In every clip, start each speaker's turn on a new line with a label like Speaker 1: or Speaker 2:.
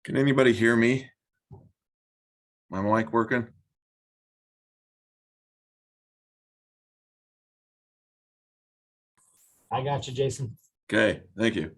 Speaker 1: Can anybody hear me? My mic working?
Speaker 2: I got you, Jason.
Speaker 1: Okay, thank you.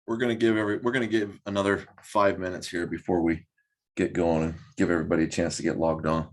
Speaker 1: We're gonna give another 5 minutes here before we get going and give everybody a chance to get logged on.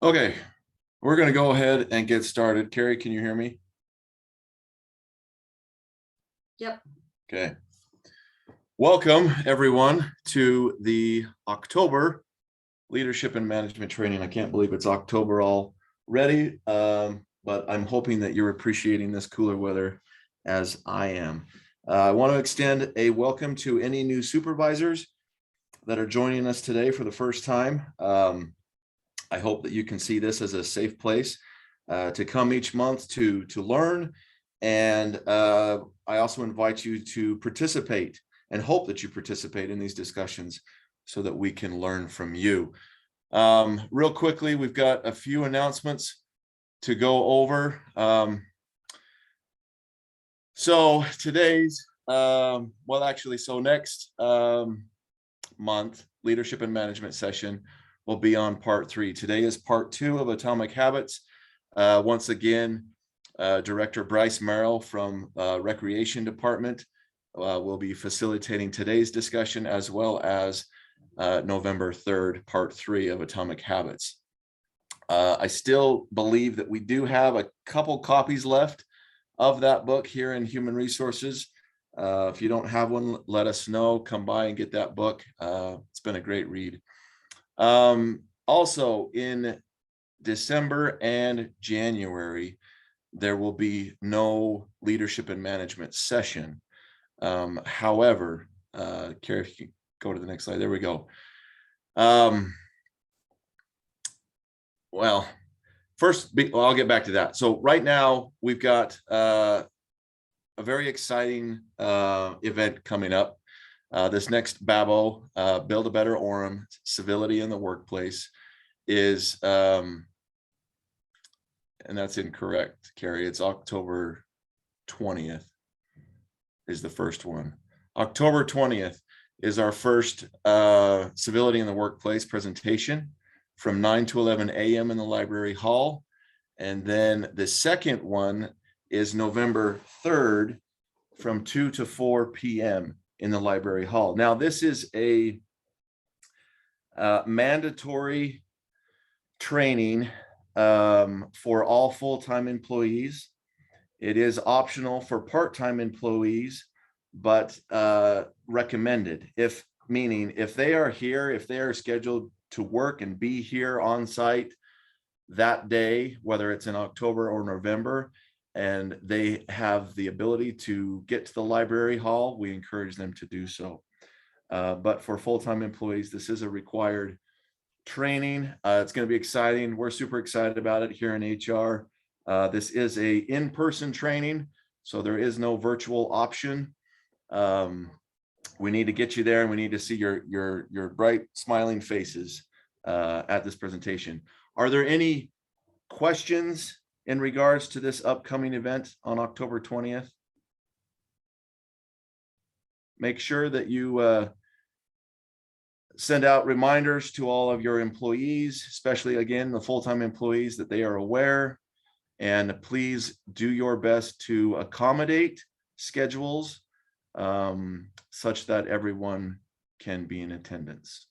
Speaker 1: Okay, we're going to go ahead and get started. Carrie, can you hear me?
Speaker 2: Yep.
Speaker 1: Okay. Welcome, everyone, to the October Leadership and Management Training. I can't believe it's October already, but I'm hoping that you're appreciating this cooler weather as I am. I want to extend a welcome to any new supervisors that are joining us today for the first time. I hope that you can see this as a safe place to come each month to learn. And I also invite you to participate and hope that you participate in these discussions so that we can learn from you. Real quickly, we've got a few announcements to go over. So today's, so next month, leadership and management session will be on part 3. Today is part 2 of Atomic Habits. Once again, Director Bryce Merrill from Recreation Department will be facilitating today's discussion, as well as November 3rd, part 3 of Atomic Habits. I still believe that we do have a couple copies left of that book here in Human Resources. If you don't have one, let us know. Come by and get that book. It's been a great read. Also, in December and January, there will be no leadership and management session. However, Carrie, if you go to the next slide, there we go. Well, first, I'll get back to that. So right now we've got a very exciting event coming up. This next BABO, Build a Better Orem, Civility in the Workplace, is, and that's incorrect, Carrie. It's October 20th is the first one. October 20th is our first Civility in the Workplace presentation from 9 to 11 a.m. in the library hall. And then the second one is November 3rd from 2 to 4 p.m. in the library hall. Now, this is a mandatory training for all full-time employees. It is optional for part-time employees, but recommended. Meaning if they are here, if they are scheduled to work and be here on site that day, whether it's in October or November, and they have the ability to get to the library hall, we encourage them to do so. But for full-time employees, this is a required training. It's going to be exciting. We're super excited about it here in HR. This is a in-person training, so there is no virtual option. We need to get you there, and we need to see your bright smiling faces at this presentation. Are there any questions in regards to this upcoming event on October 20th? Make sure that you send out reminders to all of your employees, especially, again, the full-time employees, that they are aware. And please do your best to accommodate schedules such that everyone can be in attendance.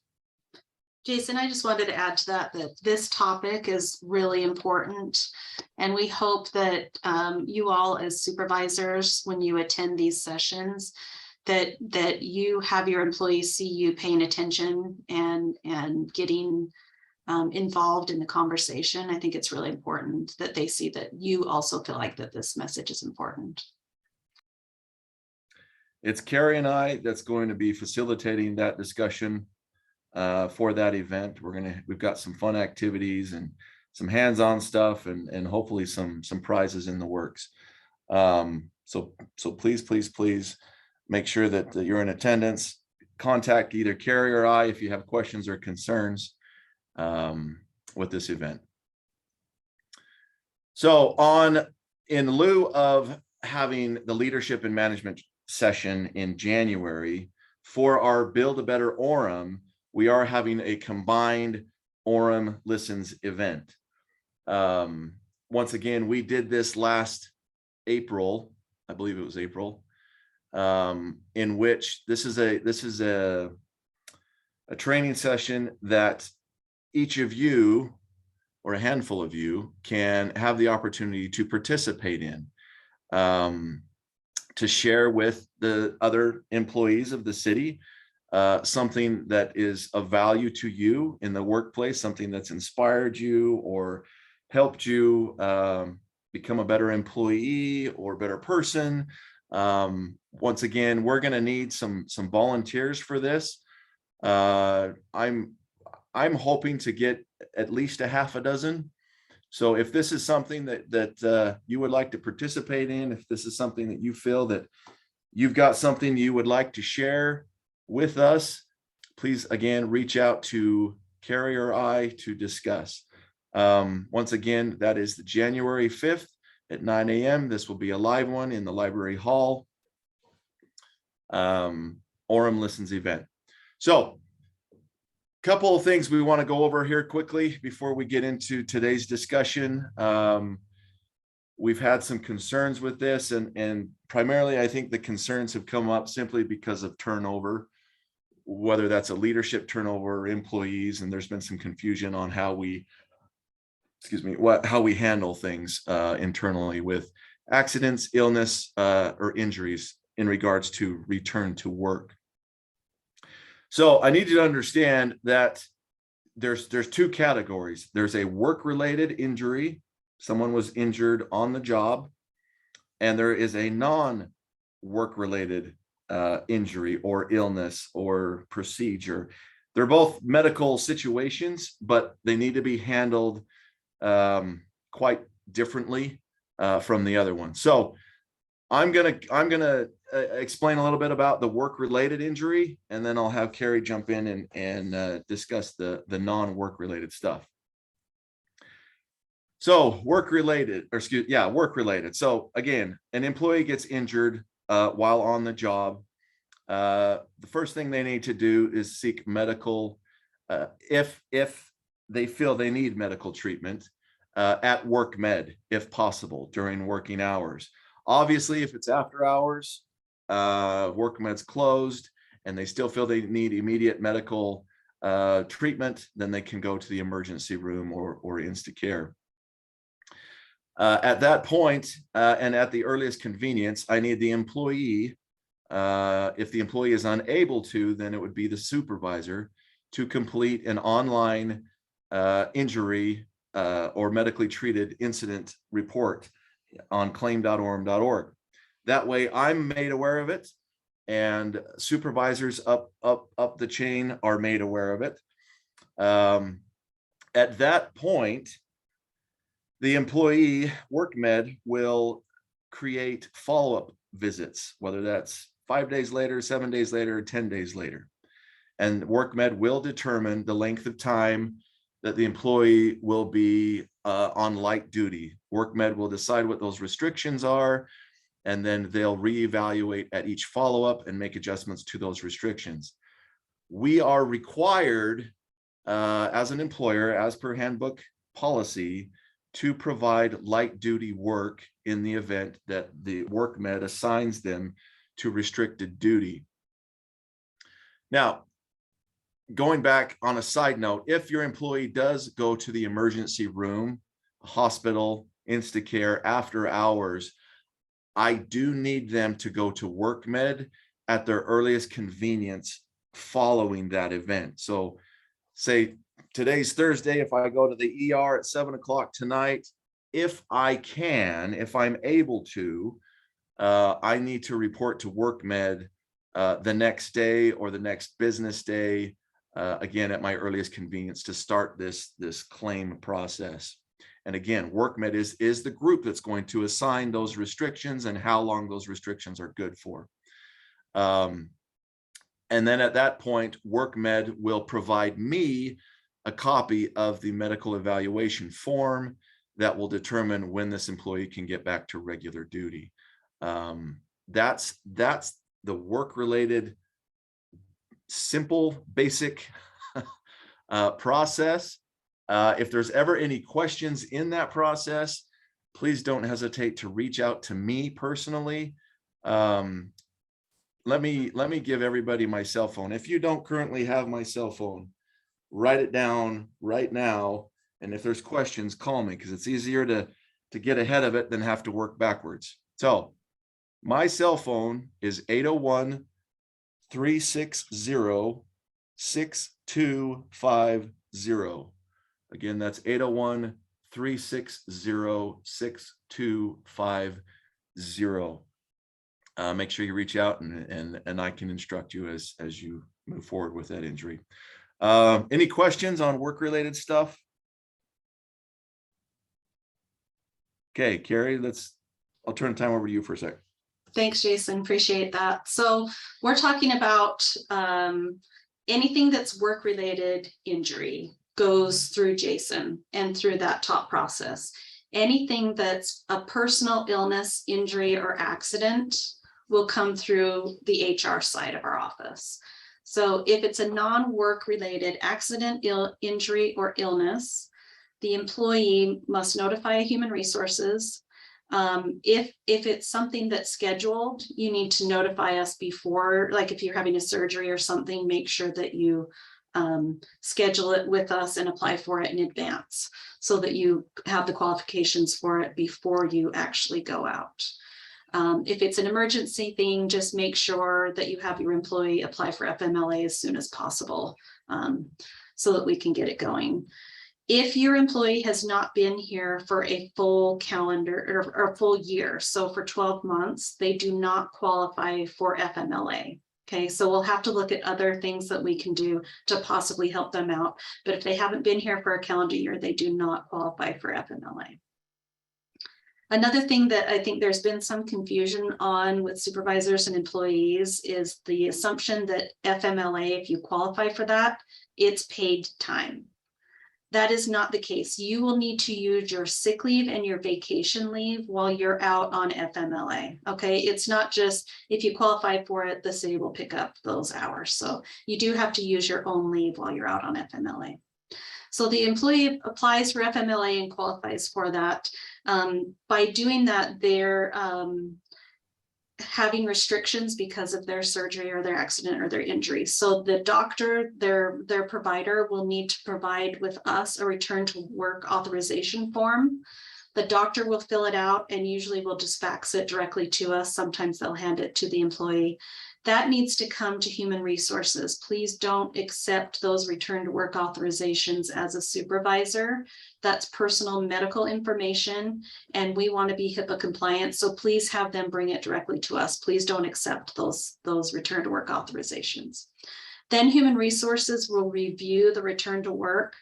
Speaker 2: Jason, I just wanted to add to that this topic is really important. And we hope that you all as supervisors, when you attend these sessions, that you have your employees see you paying attention and getting involved in the conversation. I think it's really important that they see that you also feel like that this message is important.
Speaker 1: It's Carrie and I that's going to be facilitating that discussion for that event. We've got some fun activities and some hands-on stuff, and hopefully some prizes in the works. So please make sure that you're in attendance. Contact either Carrie or I if you have questions or concerns with this event. So in lieu of having the leadership and management session in January, for our Build a Better Orem, we are having a combined Orem Listens event. Once again, we did this last April, I believe it was April, in which this is a training session that each of you or a handful of you can have the opportunity to participate in, to share with the other employees of the city something that is of value to you in the workplace, something that's inspired you or helped you become a better employee or better person. Once again, we're going to need some volunteers for this. I'm hoping to get at least a half a dozen. So if this is something that you would like to participate in, if this is something that you feel that you've got something you would like to share with us, please again reach out to Carrie or I to discuss. Once again, that is the January 5th at 9 a.m. This will be a live one in the library hall. Orem Listens event. So couple of things we want to go over here quickly before we get into today's discussion. We've had some concerns with this, and primarily I think the concerns have come up simply because of turnover, whether that's a leadership turnover or employees, and there's been some confusion on how we handle things internally with accidents, illness, or injuries in regards to return to work. So I need you to understand that there's two categories. There's a work-related injury. Someone was injured on the job, and there is a non-work-related injury or illness or procedure. They're both medical situations, but they need to be handled quite differently from the other one. So I'm gonna explain a little bit about the work-related injury, and then I'll have Carrie jump in and discuss the non-work-related stuff. So work-related. So again, an employee gets injured while on the job. The first thing they need to do is seek medical, if they feel they need medical treatment at WorkMed, if possible, during working hours. Obviously, if it's after hours, WorkMed's closed, and they still feel they need immediate medical treatment, then they can go to the emergency room or Instacare. At that point, and at the earliest convenience, I need the employee. If the employee is unable to, then it would be the supervisor to complete an online injury or medically treated incident report on claim.orem.org. That way I'm made aware of it, and supervisors up the chain are made aware of it. At that point, the employee, WorkMed, will create follow-up visits, whether that's 5 days later, 7 days later, 10 days later. And WorkMed will determine the length of time that the employee will be on light duty. WorkMed will decide what those restrictions are, and then they'll reevaluate at each follow-up and make adjustments to those restrictions. We are required as an employer, as per handbook policy, to provide light duty work in the event that the WorkMed assigns them to restricted duty. Now, going back on a side note, if your employee does go to the emergency room, hospital, Instacare after hours, I do need them to go to WorkMed at their earliest convenience following that event. So say today's Thursday, if I go to the ER at 7 o'clock tonight, if I'm able to, I need to report to WorkMed the next day or the next business day, again, at my earliest convenience, to start this claim process. And again, WorkMed is the group that's going to assign those restrictions and how long those restrictions are good for. And then at that point, WorkMed will provide me a copy of the medical evaluation form that will determine when this employee can get back to regular duty. That's the work-related, simple, basic process. If there's ever any questions in that process, please don't hesitate to reach out to me personally. Let me give everybody my cell phone. If you don't currently have my cell phone, write it down right now And if there's questions, call me, because it's easier to get ahead of it than have to work backwards. So my cell phone is 801-360-6250. Again, that's 801-360-6250. Make sure you reach out, and I can instruct you as you move forward with that injury. Any questions on work-related stuff? Okay, Carrie, I'll turn the time over to you for a sec.
Speaker 2: Thanks, Jason. Appreciate that. So we're talking about anything that's work-related injury goes through Jason and through that top process. Anything that's a personal illness, injury, or accident will come through the HR side of our office. So if it's a non-work related accident, injury, or illness, the employee must notify human resources. If it's something that's scheduled, you need to notify us before, like if you're having a surgery or something, make sure that you schedule it with us and apply for it in advance so that you have the qualifications for it before you actually go out. If it's an emergency thing, just make sure that you have your employee apply for FMLA as soon as possible so that we can get it going. If your employee has not been here for a full calendar or a full year, so for 12 months, they do not qualify for FMLA. Okay, so we'll have to look at other things that we can do to possibly help them out. But if they haven't been here for a calendar year, they do not qualify for FMLA. Another thing that I think there's been some confusion on with supervisors and employees is the assumption that FMLA, if you qualify for that, it's paid time. That is not the case. You will need to use your sick leave and your vacation leave while you're out on FMLA. Okay, it's not just if you qualify for it, the city will pick up those hours. So you do have to use your own leave while you're out on FMLA. So the employee applies for FMLA and qualifies for that. By doing that, they're having restrictions because of their surgery or their accident or their injury. So the doctor, their provider, will need to provide with us a return to work authorization form. The doctor will fill it out and usually will just fax it directly to us. Sometimes they'll hand it to the employee. That needs to come to human resources. Please don't accept those return to work authorizations as a supervisor. That's personal medical information, and we want to be HIPAA compliant. So please have them bring it directly to us. Please don't accept those return to work authorizations. Then human resources will review the return to work.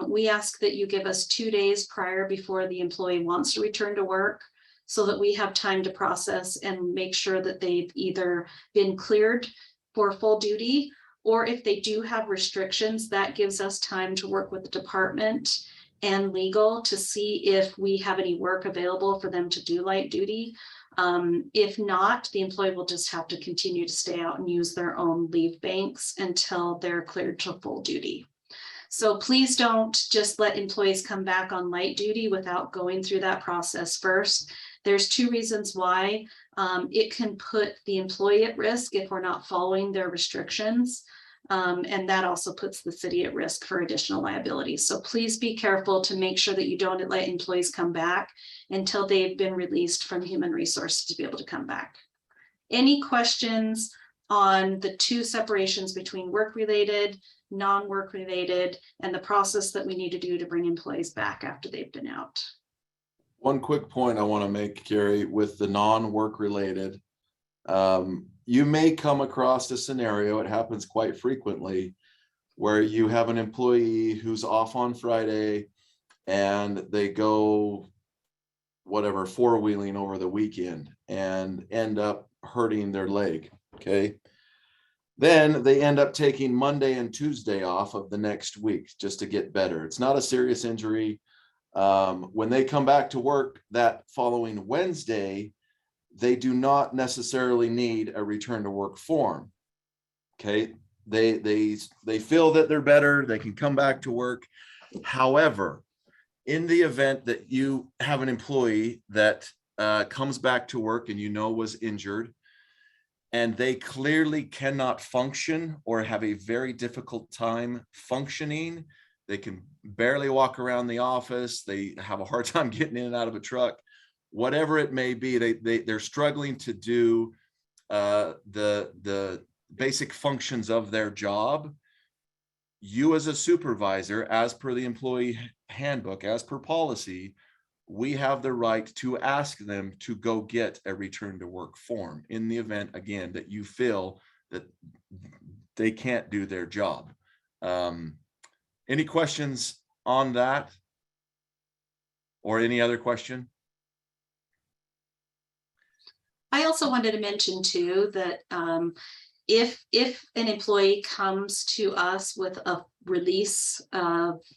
Speaker 2: We ask that you give us 2 days prior before the employee wants to return to work, so that we have time to process and make sure that they've either been cleared for full duty, or if they do have restrictions, that gives us time to work with the department and legal to see if we have any work available for them to do light duty. If not, the employee will just have to continue to stay out and use their own leave banks until they're cleared to full duty. So please don't just let employees come back on light duty without going through that process first. There's 2 reasons why. It can put the employee at risk if we're not following their restrictions. And that also puts the city at risk for additional liability. So please be careful to make sure that you don't let employees come back until they've been released from human resources to be able to come back. Any questions on the 2 separations between work-related, non-work related, and the process that we need to do to bring employees back after they've been out?
Speaker 1: One quick point I want to make, Carrie, with the non-work related, you may come across a scenario, it happens quite frequently, where you have an employee who's off on Friday and they go whatever 4-wheeling over the weekend and end up hurting their leg. Okay. Then they end up taking Monday and Tuesday off of the next week just to get better. It's not a serious injury. When they come back to work that following Wednesday, they do not necessarily need a return to work form. Okay. They feel that they're better. They can come back to work. However, in the event that you have an employee that comes back to work and was injured, and they clearly cannot function or have a very difficult time functioning they can barely walk around the office, they have a hard time getting in and out of a truck, whatever it may be, they're struggling to do the basic functions of their job. You as a supervisor, as per the employee handbook, as per policy, we have the right to ask them to go get a return to work form in the event, again, that you feel that they can't do their job. Any questions on that? Or any other question?
Speaker 2: I also wanted to mention too that if an employee comes to us with a release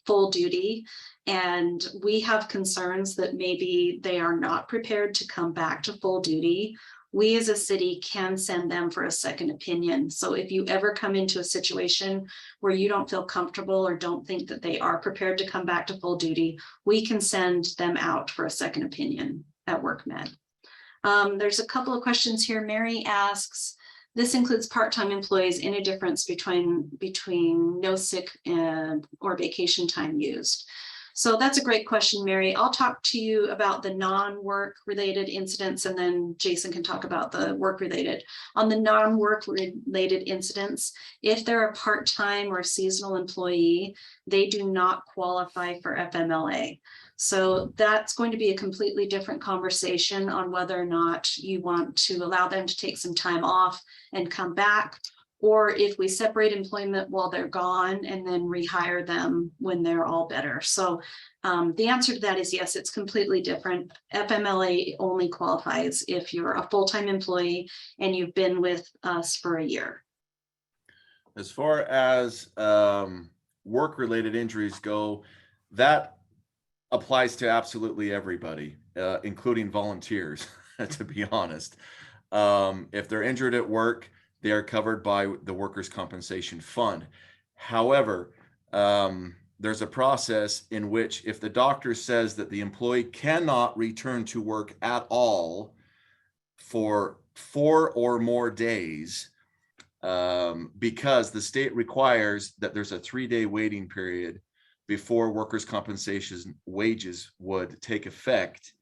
Speaker 2: full duty and we have concerns that maybe they are not prepared to come back to full duty, we as a city can send them for a second opinion. So if you ever come into a situation where you don't feel comfortable or don't think that they are prepared to come back to full duty, we can send them out for a second opinion at WorkMed. There's a couple of questions here. Mary asks, this includes part-time employees, any difference between no sick or vacation time used? So that's a great question, Mary. I'll talk to you about the non-work related incidents, and then Jason can talk about the work related. On the non-work related incidents, if they're a part-time or seasonal employee, they do not qualify for FMLA. So that's going to be a completely different conversation on whether or not you want to allow them to take some time off and come back, or if we separate employment while they're gone and then rehire them when they're all better. So the answer to that is yes, it's completely different. FMLA only qualifies if you're a full-time employee and you've been with us for a year.
Speaker 1: As far as work-related injuries go, that applies to absolutely everybody, including volunteers, to be honest. If they're injured at work, they are covered by the Workers' Compensation Fund. However, there's a process in which if the doctor says that the employee cannot return to work at all for 4 or more days, because the state requires that there's a 3-day waiting period before workers' compensation wages would take effect,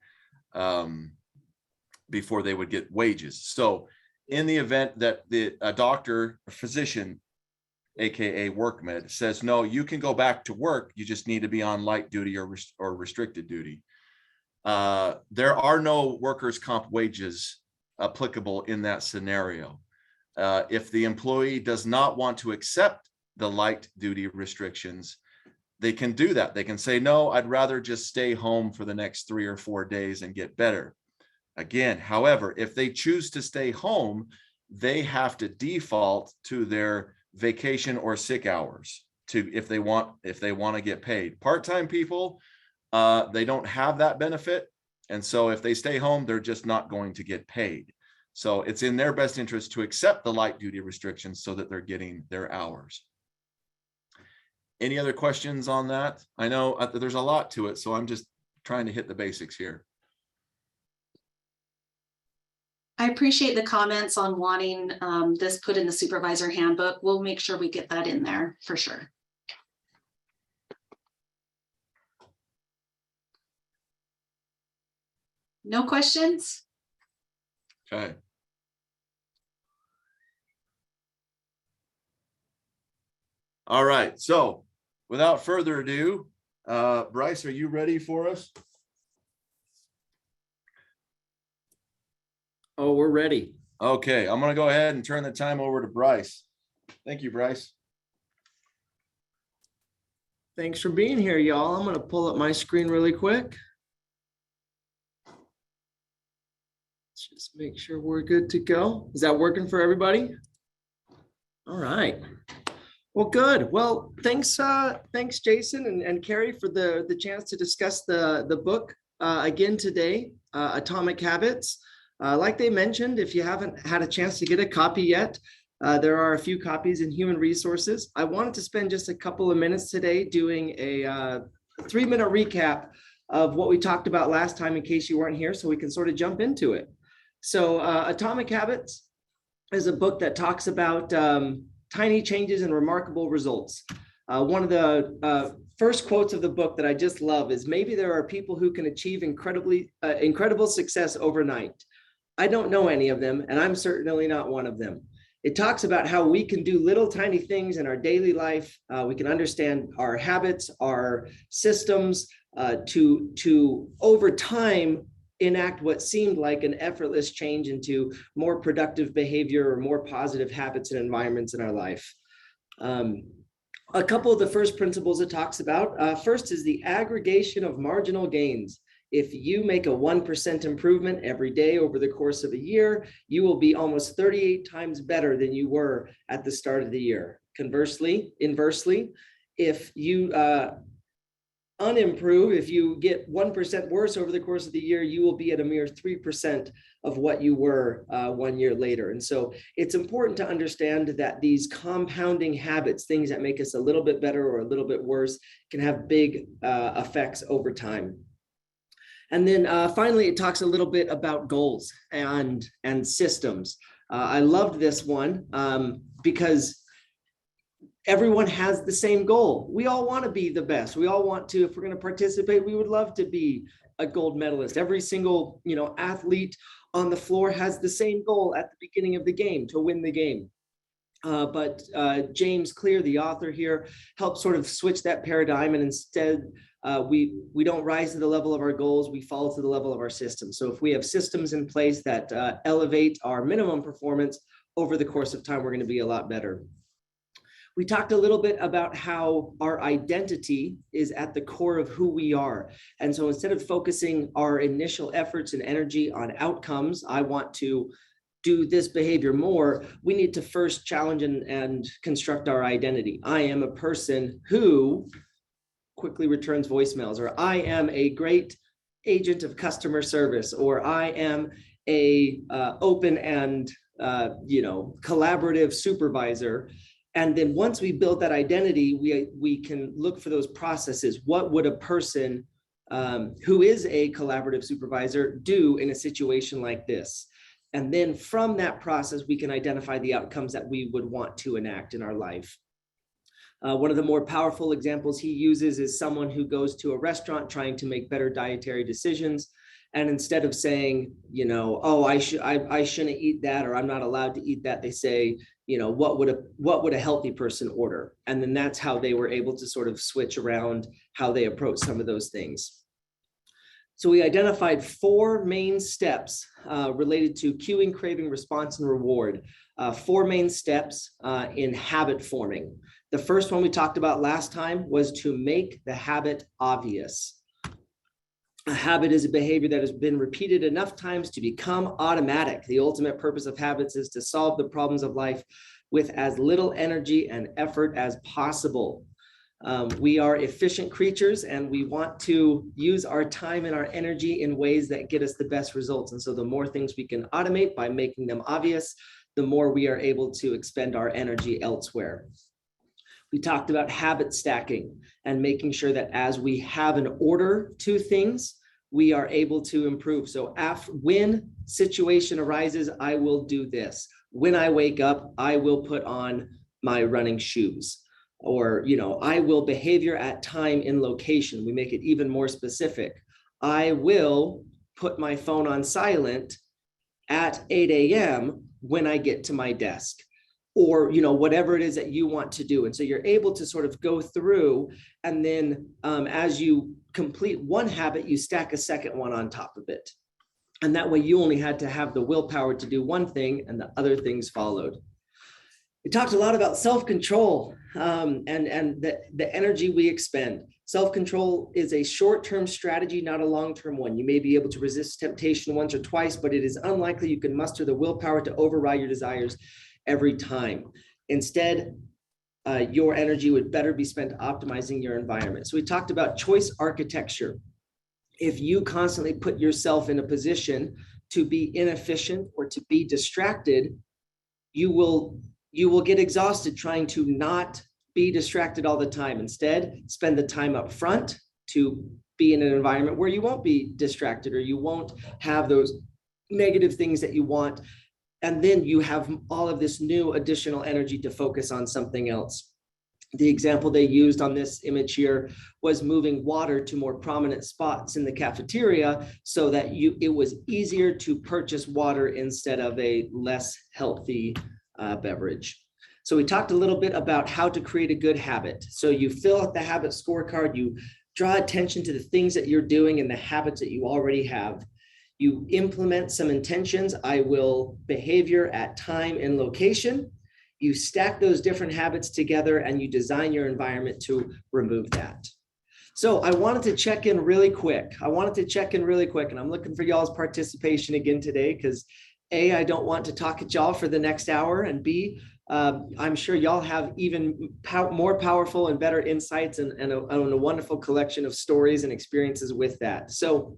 Speaker 1: before they would get wages. So in the event that a doctor or physician, AKA WorkMed, says, no, you can go back to work, you just need to be on light duty or restricted duty, there are no workers' comp wages applicable in that scenario. If the employee does not want to accept the light duty restrictions, they can do that. They can say, no, I'd rather just stay home for the next 3 or 4 days and get better. Again, however, if they choose to stay home, they have to default to their vacation or sick hours if they want to get paid. Part-time people, they don't have that benefit. And so if they stay home, they're just not going to get paid. So it's in their best interest to accept the light duty restrictions so that they're getting their hours. Any other questions on that? I know there's a lot to it, so I'm just trying to hit the basics here.
Speaker 2: I appreciate the comments on wanting this put in the supervisor handbook. We'll make sure we get that in there for sure. No questions?
Speaker 1: Okay. All right, so without further ado, Bryce, are you ready for us?
Speaker 3: Oh, we're ready.
Speaker 1: Okay, I'm going to go ahead and turn the time over to Bryce. Thank you, Bryce.
Speaker 3: Thanks for being here, y'all. I'm going to pull up my screen really quick. Let's just make sure we're good to go. Is that working for everybody? All right. Well, good. Well, thanks, Jason and Carrie, for the chance to discuss the book again today, Atomic Habits. Like they mentioned, if you haven't had a chance to get a copy yet, there are a few copies in Human Resources. I wanted to spend just a couple of minutes today doing a 3-minute recap of what we talked about last time in case you weren't here, so we can sort of jump into it. So Atomic Habits is a book that talks about tiny changes and remarkable results. One of the first quotes of the book that I just love is, maybe there are people who can achieve incredible success overnight. I don't know any of them, and I'm certainly not one of them. It talks about how we can do little tiny things in our daily life. We can understand our habits, our systems, to over time enact what seemed like an effortless change into more productive behavior or more positive habits and environments in our life. A couple of the first principles it talks about, first is the aggregation of marginal gains. If you make a 1% improvement every day over the course of a year, you will be almost 38 times better than you were at the start of the year. Conversely, inversely, if you unimprove, if you get 1% worse over the course of the year, you will be at a mere 3% of what you were 1 year later. And so it's important to understand that these compounding habits, things that make us a little bit better or a little bit worse, can have big effects over time. And then finally, it talks a little bit about goals and systems. I loved this one because everyone has the same goal. We all want to be the best. We all want to, if we're going to participate, we would love to be a gold medalist. Every single, athlete on the floor has the same goal at the beginning of the game, to win the game. But James Clear, the author here, helps sort of switch that paradigm, and instead we don't rise to the level of our goals, we fall to the level of our systems. So if we have systems in place that elevate our minimum performance over the course of time, we're going to be a lot better. We talked a little bit about how our identity is at the core of who we are. And so instead of focusing our initial efforts and energy on outcomes, I want to do this behavior more, we need to first challenge and construct our identity. I am a person who quickly returns voicemails, or I am a great agent of customer service, or I am a open and collaborative supervisor. And then once we build that identity, we can look for those processes. What would a person who is a collaborative supervisor do in a situation like this? And then from that process, we can identify the outcomes that we would want to enact in our life. One of the more powerful examples he uses is someone who goes to a restaurant trying to make better dietary decisions. And instead of saying, oh, I shouldn't eat that, or I'm not allowed to eat that, they say, what would a healthy person order? And then that's how they were able to sort of switch around how they approach some of those things. So we identified 4 main steps related to cueing, craving, response, and reward. 4 main steps in habit forming. The first one we talked about last time was to make the habit obvious. A habit is a behavior that has been repeated enough times to become automatic. The ultimate purpose of habits is to solve the problems of life with as little energy and effort as possible. We are efficient creatures, and we want to use our time and our energy in ways that get us the best results. And so the more things we can automate by making them obvious, the more we are able to expend our energy elsewhere. We talked about habit stacking and making sure that as we have an order to things, we are able to improve. So when situation arises, I will do this. When I wake up, I will put on my running shoes. Or, I will behavior at time in location. We make it even more specific. I will put my phone on silent at 8 a.m. when I get to my desk, or, whatever it is that you want to do. And so you're able to sort of go through, and then as you complete one habit, you stack a second one on top of it. And that way you only had to have the willpower to do one thing, and the other things followed. We talked a lot about self-control and the energy we expend. Self-control is a short-term strategy, not a long-term one. You may be able to resist temptation once or twice, but it is unlikely you can muster the willpower to override your desires every time. Instead, your energy would better be spent optimizing your environment. So we talked about choice architecture. If you constantly put yourself in a position to be inefficient or to be distracted, you will get exhausted trying to not be distracted all the time. Instead, spend the time up front to be in an environment where you won't be distracted, or you won't have those negative things that you want. And then you have all of this new additional energy to focus on something else. The example they used on this image here was moving water to more prominent spots in the cafeteria so that it was easier to purchase water instead of a less healthy beverage. So we talked a little bit about how to create a good habit. So you fill out the habit scorecard, you draw attention to the things that you're doing and the habits that you already have. You implement some intentions. I will behavior at time and location. You stack those different habits together and you design your environment to remove that. So I wanted to check in really quick. And I'm looking for y'all's participation again today because A, I don't want to talk at y'all for the next hour, and B, I'm sure y'all have even more powerful and better insights and a wonderful collection of stories and experiences with that. So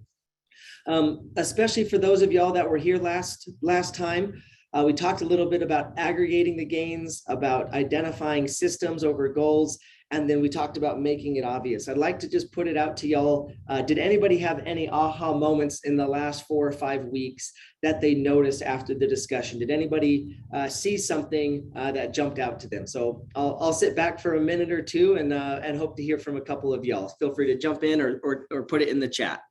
Speaker 3: especially for those of y'all that were here last time, we talked a little bit about aggregating the gains, about identifying systems over goals, and then we talked about making it obvious. I'd like to just put it out to y'all. Did anybody have any aha moments in the last 4 or 5 weeks that they noticed after the discussion? Did anybody see something that jumped out to them? So I'll sit back for a minute or two and hope to hear from a couple of y'all. Feel free to jump in or put it in the chat.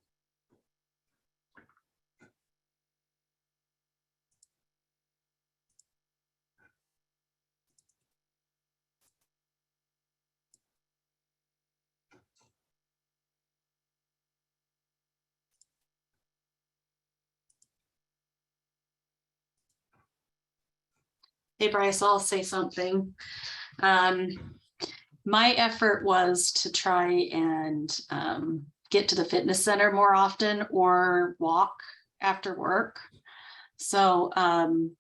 Speaker 2: Hey, Bryce, I'll say something. My effort was to try and get to the fitness center more often or walk after work. So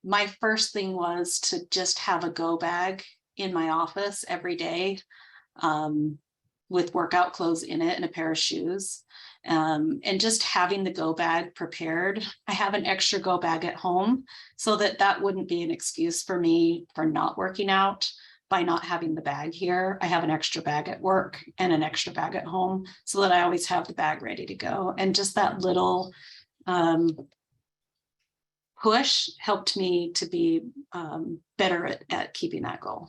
Speaker 2: my first thing was to just have a go bag in my office every day with workout clothes in it and a pair of shoes. And just having the go bag prepared. I have an extra go bag at home so that wouldn't be an excuse for me for not working out by not having the bag here. I have an extra bag at work and an extra bag at home so that I always have the bag ready to go. And just that little push helped me to be better at keeping that goal.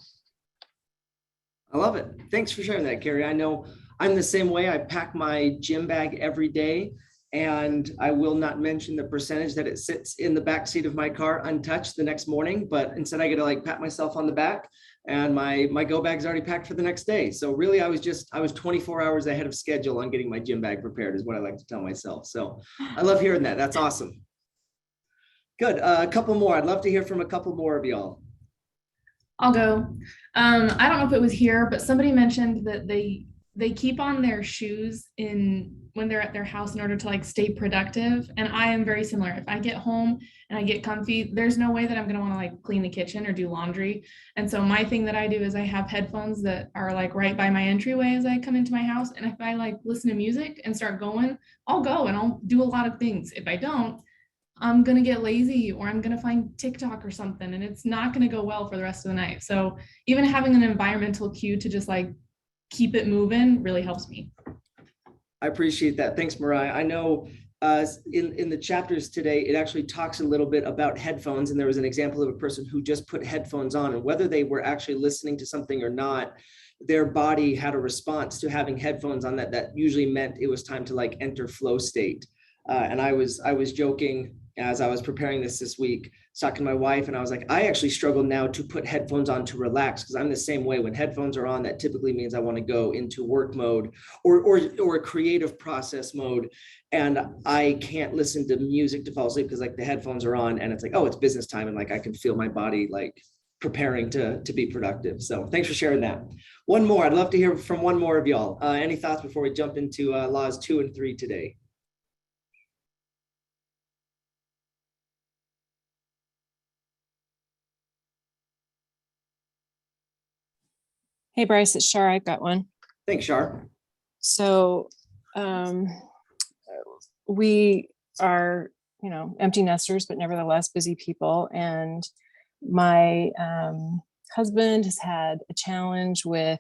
Speaker 3: I love it. Thanks for sharing that, Carrie. I know I'm the same way. I pack my gym bag every day, and I will not mention the percentage that it sits in the back seat of my car untouched the next morning, but instead I get to like pat myself on the back, and my go bag's already packed for the next day. So really I was 24 hours ahead of schedule on getting my gym bag prepared is what I like to tell myself. So I love hearing that. That's awesome. Good. A couple more. I'd love to hear from a couple more of y'all.
Speaker 4: I'll go. I don't know if it was here, but somebody mentioned that they keep on their shoes when they're at their house in order to like stay productive. And I am very similar. If I get home and I get comfy, there's no way that I'm going to want to like clean the kitchen or do laundry. And so my thing that I do is I have headphones that are like right by my entryway as I come into my house. And if I like listen to music and start going, I'll go and I'll do a lot of things. If I don't, I'm going to get lazy or I'm going to find TikTok or something, and it's not going to go well for the rest of the night. So even having an environmental cue to just like keep it moving really helps me.
Speaker 3: I appreciate that. Thanks, Mariah. I know in the chapters today, it actually talks a little bit about headphones, and there was an example of a person who just put headphones on, and whether they were actually listening to something or not, their body had a response to having headphones on that usually meant it was time to like enter flow state. And I was joking as I was preparing this week, talking to my wife, and I was like, I actually struggle now to put headphones on to relax, because I'm the same way. When headphones are on, that typically means I want to go into work mode or a creative process mode, and I can't listen to music to fall asleep because like the headphones are on and it's like, oh, it's business time, and like I can feel my body like preparing to be productive. So thanks for sharing that. One more. I'd love to hear from one more of y'all. Any thoughts before we jump into laws 2 and 3 today?
Speaker 5: Hey, Bryce, it's Shar. I've got one.
Speaker 3: Thanks, Shar.
Speaker 5: So we are, empty nesters, but nevertheless busy people. And my husband has had a challenge with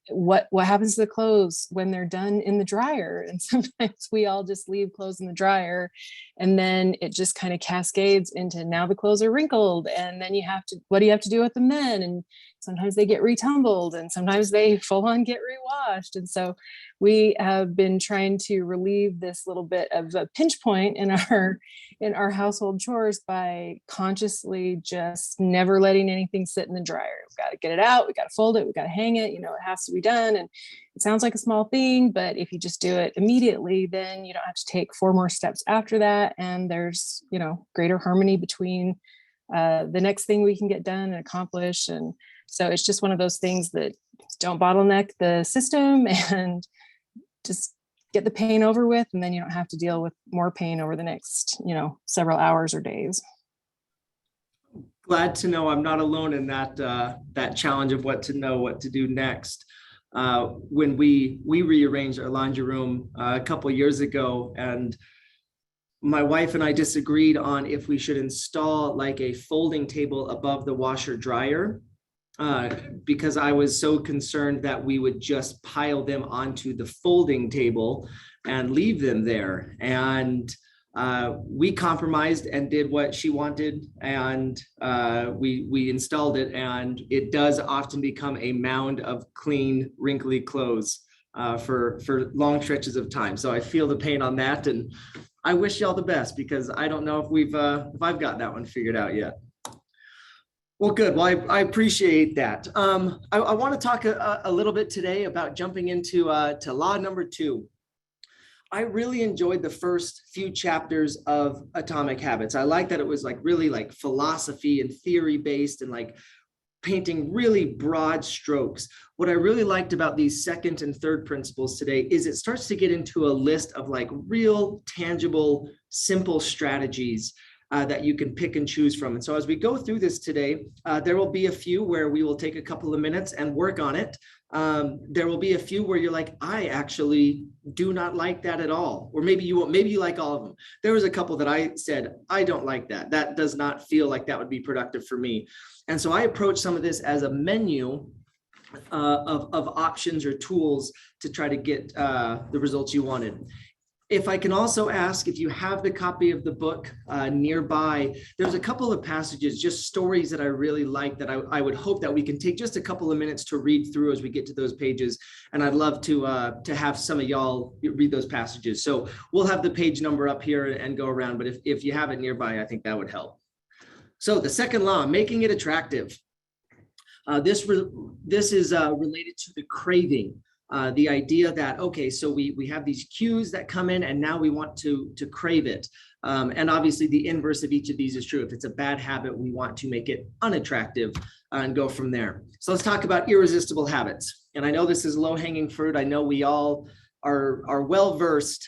Speaker 5: what happens to the clothes when they're done in the dryer? And sometimes we all just leave clothes in the dryer, and then it just kind of cascades into now the clothes are wrinkled, and then what do you have to do with them then? And sometimes they get retumbled, and sometimes they full on get rewashed. And so we have been trying to relieve this little bit of a pinch point in our household chores by consciously just never letting anything sit in the dryer. We've got to get it out. We got to fold it. We got to hang it. It has to be done. And it sounds like a small thing, but if you just do it immediately, then you don't have to take 4 more steps after that. And there's, greater harmony between the next thing we can get done and accomplish. And so it's just one of those things that don't bottleneck the system, and just get the pain over with, and then you don't have to deal with more pain over the next, several hours or days.
Speaker 3: Glad to know I'm not alone in that challenge of what to do next. When we rearranged our laundry room a couple of years ago, and my wife and I disagreed on if we should install like a folding table above the washer dryer, because I was so concerned that we would just pile them onto the folding table and leave them there. And we compromised and did what she wanted, and we installed it, and it does often become a mound of clean, wrinkly clothes for long stretches of time. So I feel the pain on that, and I wish y'all the best, because I don't know if I've got that one figured out yet. Well, good. Well, I appreciate that. I want to talk a little bit today about jumping into to law number 2. I really enjoyed the first few chapters of Atomic Habits. I like that it was really philosophy and theory based, and painting really broad strokes. What I really liked about these second and third principles today is it starts to get into a list of real, tangible, simple strategies that you can pick and choose from. And so as we go through this today, there will be a few where we will take a couple of minutes and work on it. There will be a few where you're like, I actually do not like that at all. Or maybe you like all of them. There was a couple that I said, I don't like that. That does not feel like that would be productive for me. And so I approach some of this as a menu of options or tools to try to get the results you wanted. If I can also ask, if you have the copy of the book nearby, there's a couple of passages, just stories that I really like, that I would hope that we can take just a couple of minutes to read through as we get to those pages. And I'd love to have some of y'all read those passages. So we'll have the page number up here and go around, but if you have it nearby, I think that would help. So the second law, making it attractive. This is related to the craving. The idea that, okay, so we have these cues that come in, and now we want to crave it. And obviously the inverse of each of these is true. If it's a bad habit, we want to make it unattractive and go from there. So let's talk about irresistible habits. And I know this is low-hanging fruit. I know we all are well-versed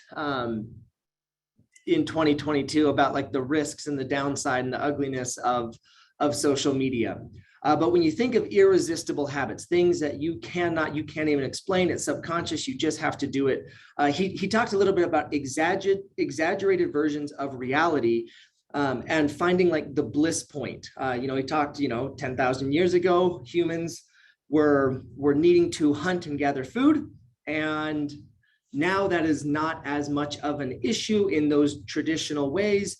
Speaker 3: in 2022 about the risks and the downside and the ugliness of social media. But when you think of irresistible habits, things that you can't even explain, it's subconscious, you just have to do it. He talked a little bit about exaggerated versions of reality and finding the bliss point. He talked, 10,000 years ago, humans were needing to hunt and gather food. And now that is not as much of an issue in those traditional ways.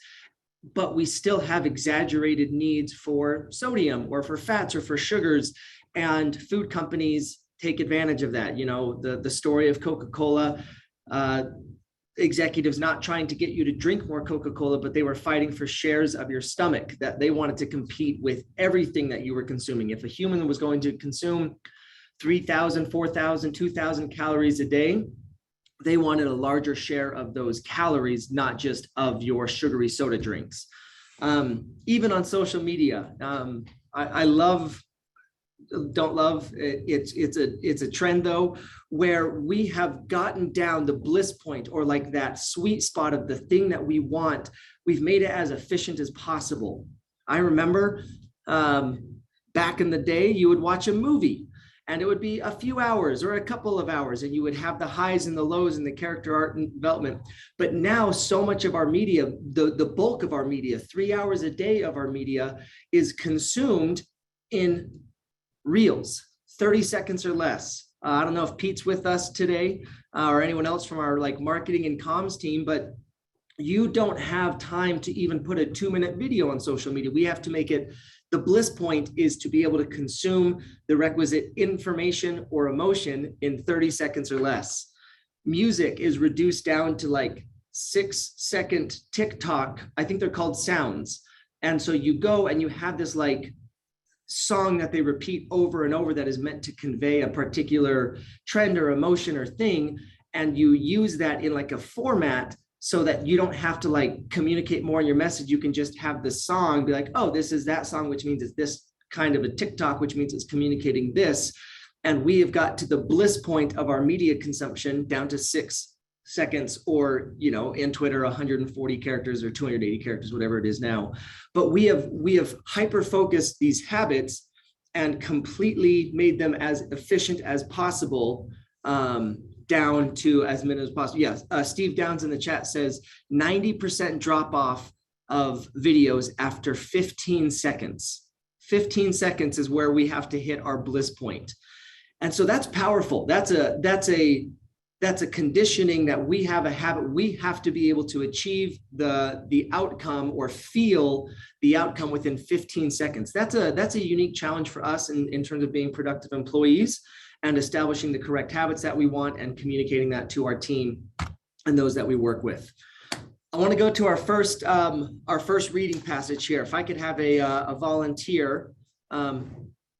Speaker 3: But we still have exaggerated needs for sodium or for fats or for sugars, and food companies take advantage of that. The story of Coca-Cola, executives not trying to get you to drink more Coca-Cola, but they were fighting for shares of your stomach, that they wanted to compete with everything that you were consuming. If a human was going to consume 3,000, 4,000, 2,000 calories a day, they wanted a larger share of those calories, not just of your sugary soda drinks. Even on social media, I don't love it's a trend though, where we have gotten down the bliss point, or that sweet spot of the thing that we want. We've made it as efficient as possible. I remember back in the day, you would watch a movie, and it would be a few hours or a couple of hours, and you would have the highs and the lows and the character art and development. But now so much of our media, the bulk of our media, 3 hours a day of our media, is consumed in reels, 30 seconds or less. I don't know if Pete's with us today or anyone else from our like marketing and comms team, but you don't have time to even put a 2-minute video on social media. We have to make it, the bliss point is to be able to consume the requisite information or emotion in 30 seconds or less. Music is reduced down to like 6-second TikTok. I think they're called sounds. And so you go and you have this like song that they repeat over and over that is meant to convey a particular trend or emotion or thing. And you use that in like a format so that you don't have to like communicate more in your message. You can just have the song be like, oh, this is that song, which means it's this kind of a TikTok, which means it's communicating this. And we have got to the bliss point of our media consumption down to 6 seconds, or, you know, in Twitter, 140 characters or 280 characters, whatever it is now. But we have hyper-focused these habits and completely made them as efficient as possible, down to as minimum as possible. Yes, Steve Downs in the chat says 90% drop off of videos after 15 seconds. 15 seconds is where we have to hit our bliss point. And so that's powerful. That's a conditioning that we have a habit. We have to be able to achieve the outcome or feel the outcome within 15 seconds. That's a unique challenge for us in terms of being productive employees and establishing the correct habits that we want and communicating that to our team and those that we work with. I want to go to our first reading passage here. If I could have a volunteer.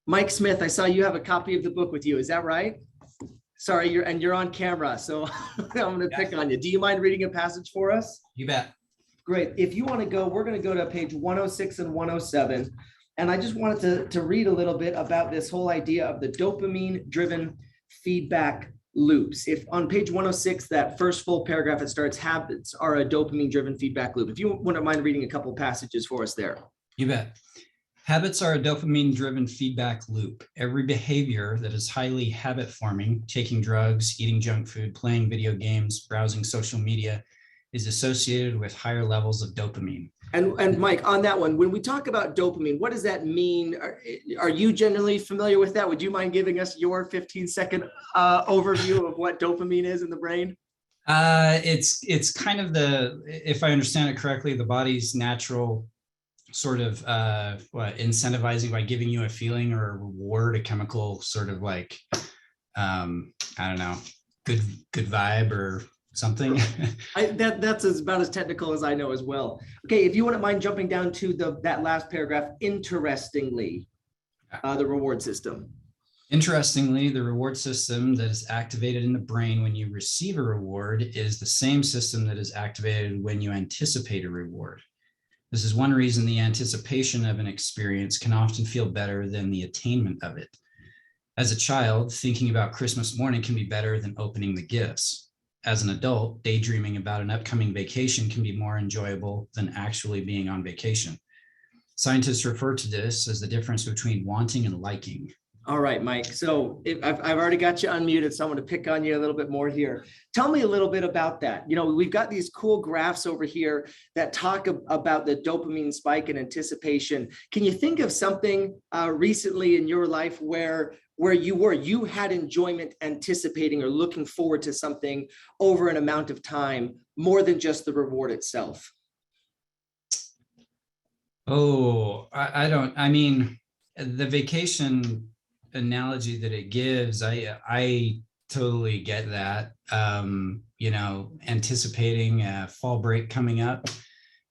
Speaker 3: Mike Smith, I saw you have a copy of the book with you. Is that right? Sorry, you're on camera, so I'm going to pick on you. Do you mind reading a passage for us?
Speaker 6: You bet.
Speaker 3: Great. If you want to go, we're going to go to page 106 and 107. And I just wanted to read a little bit about this whole idea of the dopamine-driven feedback loops. If on page 106, that first full paragraph, it starts, habits are a dopamine-driven feedback loop. If you wouldn't mind reading a couple passages for us there.
Speaker 6: You bet. Habits are a dopamine-driven feedback loop. Every behavior that is highly habit-forming, taking drugs, eating junk food, playing video games, browsing social media, is associated with higher levels of dopamine.
Speaker 3: And Mike, on that one, when we talk about dopamine, what does that mean? Are you generally familiar with that? Would you mind giving us your 15-second overview of what dopamine is in the brain?
Speaker 6: It's kind of if I understand it correctly, the body's natural sort of incentivizing by giving you a feeling or a reward, a chemical sort of like, I don't know, good vibe or something.
Speaker 3: That's about as technical as I know as well. Okay, if you wouldn't mind jumping down to that last paragraph, interestingly, the reward system.
Speaker 6: Interestingly, the reward system that is activated in the brain when you receive a reward is the same system that is activated when you anticipate a reward. This is one reason the anticipation of an experience can often feel better than the attainment of it. As a child, thinking about Christmas morning can be better than opening the gifts. As an adult, daydreaming about an upcoming vacation can be more enjoyable than actually being on vacation. Scientists refer to this as the difference between wanting and liking.
Speaker 3: All right, Mike. So I've already got you unmuted, so I'm going to pick on you a little bit more here. Tell me a little bit about that. You know, we've got these cool graphs over here that talk about the dopamine spike and anticipation. Can you think of something recently in your life where you had enjoyment anticipating or looking forward to something over an amount of time, more than just the reward itself?
Speaker 6: Oh, I mean, the vacation analogy that it gives, I totally get that. You know, anticipating a fall break coming up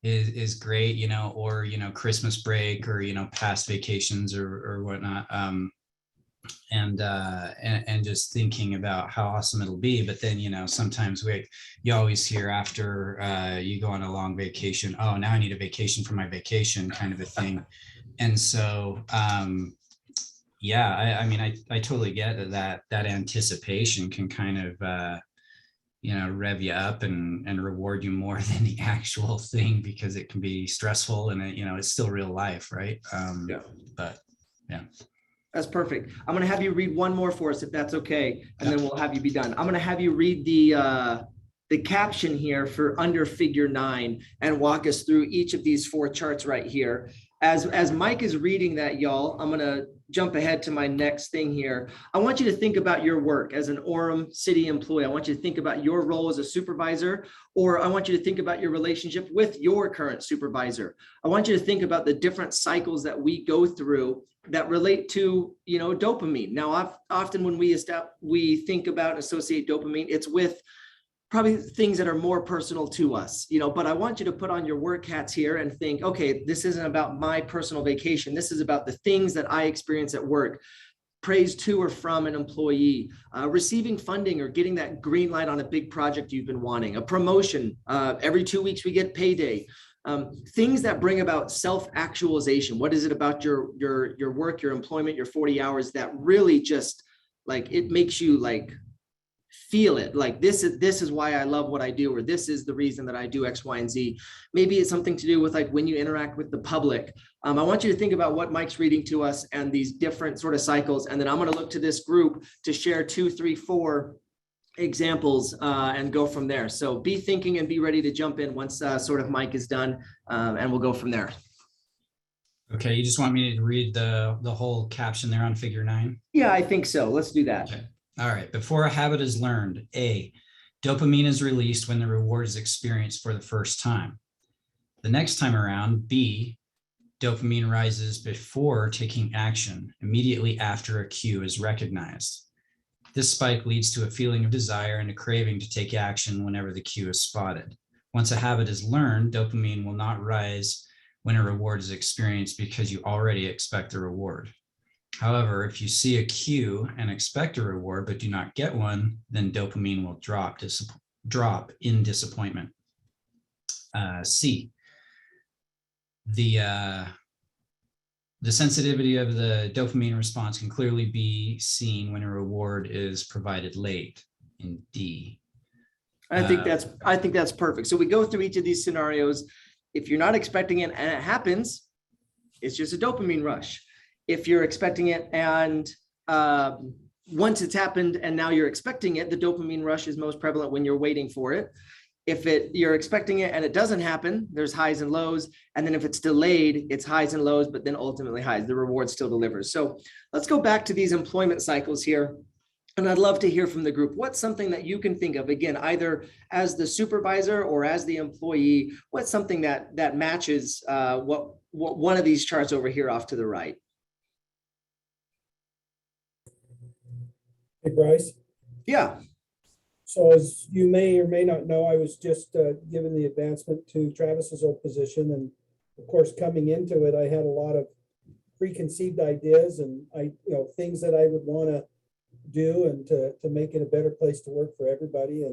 Speaker 6: is great, you know, or, you know, Christmas break or, you know, past vacations or whatnot. And just thinking about how awesome it'll be. But then, you know, sometimes you always hear after you go on a long vacation, oh, now I need a vacation for my vacation, kind of a thing. And so, yeah, I mean, I totally get that anticipation can kind of, you know, rev you up and reward you more than the actual thing, because it can be stressful and, you know, it's still real life, right?
Speaker 3: Yeah.
Speaker 6: But yeah.
Speaker 3: That's perfect. I'm going to have you read one more for us, if that's okay, and then we'll have you be done. I'm going to have you read the caption here for under figure 9 and walk us through each of these 4 charts right here. as Mike is reading that, y'all, I'm gonna jump ahead to my next thing here. I want you to think about your work as an Orem city employee. I want you to think about your role as a supervisor, or I want you to think about your relationship with your current supervisor. I want you to think about the different cycles that we go through that relate to, dopamine. Now, often when we think about and associate dopamine, it's with probably things that are more personal to us, but I want you to put on your work hats here and think, okay, this isn't about my personal vacation. This is about the things that I experience at work. Praise to or from an employee, receiving funding or getting that green light on a big project you've been wanting, a promotion, every 2 weeks we get payday, things that bring about self-actualization. What is it about your work, your employment, your 40 hours that really just like, it makes you like, feel it like this is why I love what I do, or this is the reason that I do X, Y, and Z. Maybe it's something to do with like when you interact with the public. I want you to think about what Mike's reading to us and these different sort of cycles. And then I'm going to look to this group to share 2, 3, 4 examples and go from there. So be thinking and be ready to jump in once sort of Mike is done, and we'll go from there.
Speaker 6: Okay, you just want me to read the whole caption there on figure 9?
Speaker 3: Yeah, I think so. Let's do that.
Speaker 6: Okay. All right, before a habit is learned, A, dopamine is released when the reward is experienced for the first time. The next time around, B, dopamine rises before taking action, immediately after a cue is recognized. This spike leads to a feeling of desire and a craving to take action whenever the cue is spotted. Once a habit is learned, dopamine will not rise when a reward is experienced because you already expect the reward. However, if you see a cue and expect a reward but do not get one, then dopamine will drop in disappointment. C, the sensitivity of the dopamine response can clearly be seen when a reward is provided late, in D.
Speaker 3: I think that's perfect. So we go through each of these scenarios. If you're not expecting it and it happens, it's just a dopamine rush. If you're expecting it and once it's happened and now you're expecting it, the dopamine rush is most prevalent when you're waiting for it. If you're expecting it and it doesn't happen, there's highs and lows. And then if it's delayed, it's highs and lows, but then ultimately highs. The reward still delivers. So let's go back to these employment cycles here. And I'd love to hear from the group. What's something that you can think of, again, either as the supervisor or as the employee? What's something that matches what one of these charts over here off to the right?
Speaker 7: Hey, Bryce.
Speaker 3: Yeah.
Speaker 7: So as you may or may not know, I was just given the advancement to Travis's old position. And of course, coming into it, I had a lot of preconceived ideas and things that I would want to do and to make it a better place to work for everybody.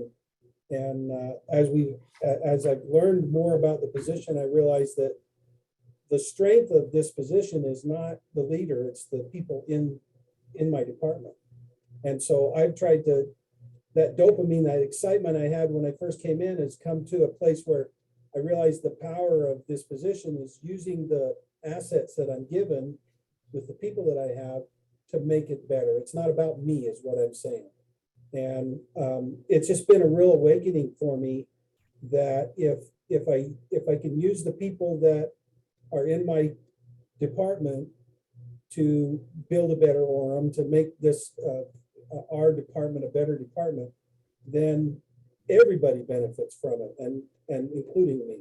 Speaker 7: And as I've learned more about the position, I realized that the strength of this position is not the leader, it's the people in my department. And so I've tried that dopamine, that excitement I had when I first came in has come to a place where I realized the power of this position is using the assets that I'm given with the people that I have to make it better. It's not about me is what I'm saying. And it's just been a real awakening for me that if I can use the people that are in my department to build a better Orem, to make this our department a better department, then everybody benefits from it, and including me.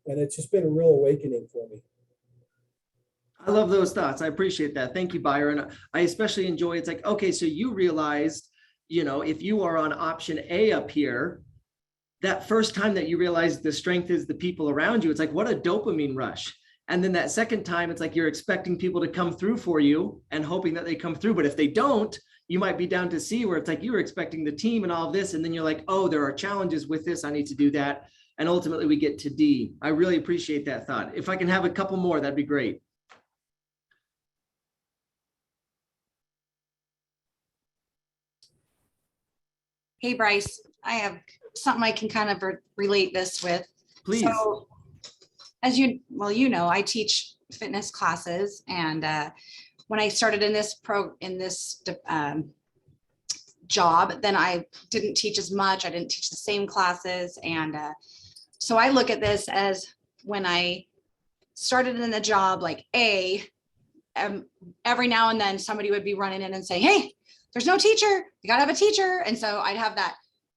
Speaker 7: And it's just been a real awakening for me.
Speaker 3: I love those thoughts. I appreciate that. Thank you, Byron. I especially enjoy, it's like, okay, so you realized, if you are on option A up here, that first time that you realize the strength is the people around you, it's like, what a dopamine rush. And then that second time, it's like you're expecting people to come through for you and hoping that they come through. But if they don't, you might be down to C, where it's like you were expecting the team and all of this. And then you're like, oh, there are challenges with this. I need to do that. And ultimately we get to D. I really appreciate that thought. If I can have a couple more, that'd be great.
Speaker 8: Hey, Bryce, I have something I can kind of relate this with.
Speaker 3: Please.
Speaker 8: So, as you know, I teach fitness classes, and when I started in this job, then I didn't teach as much. I didn't teach the same classes, and so I look at this as when I started in the job like every now and then somebody would be running in and say, hey, there's no teacher, you gotta have a teacher. And so I'd have that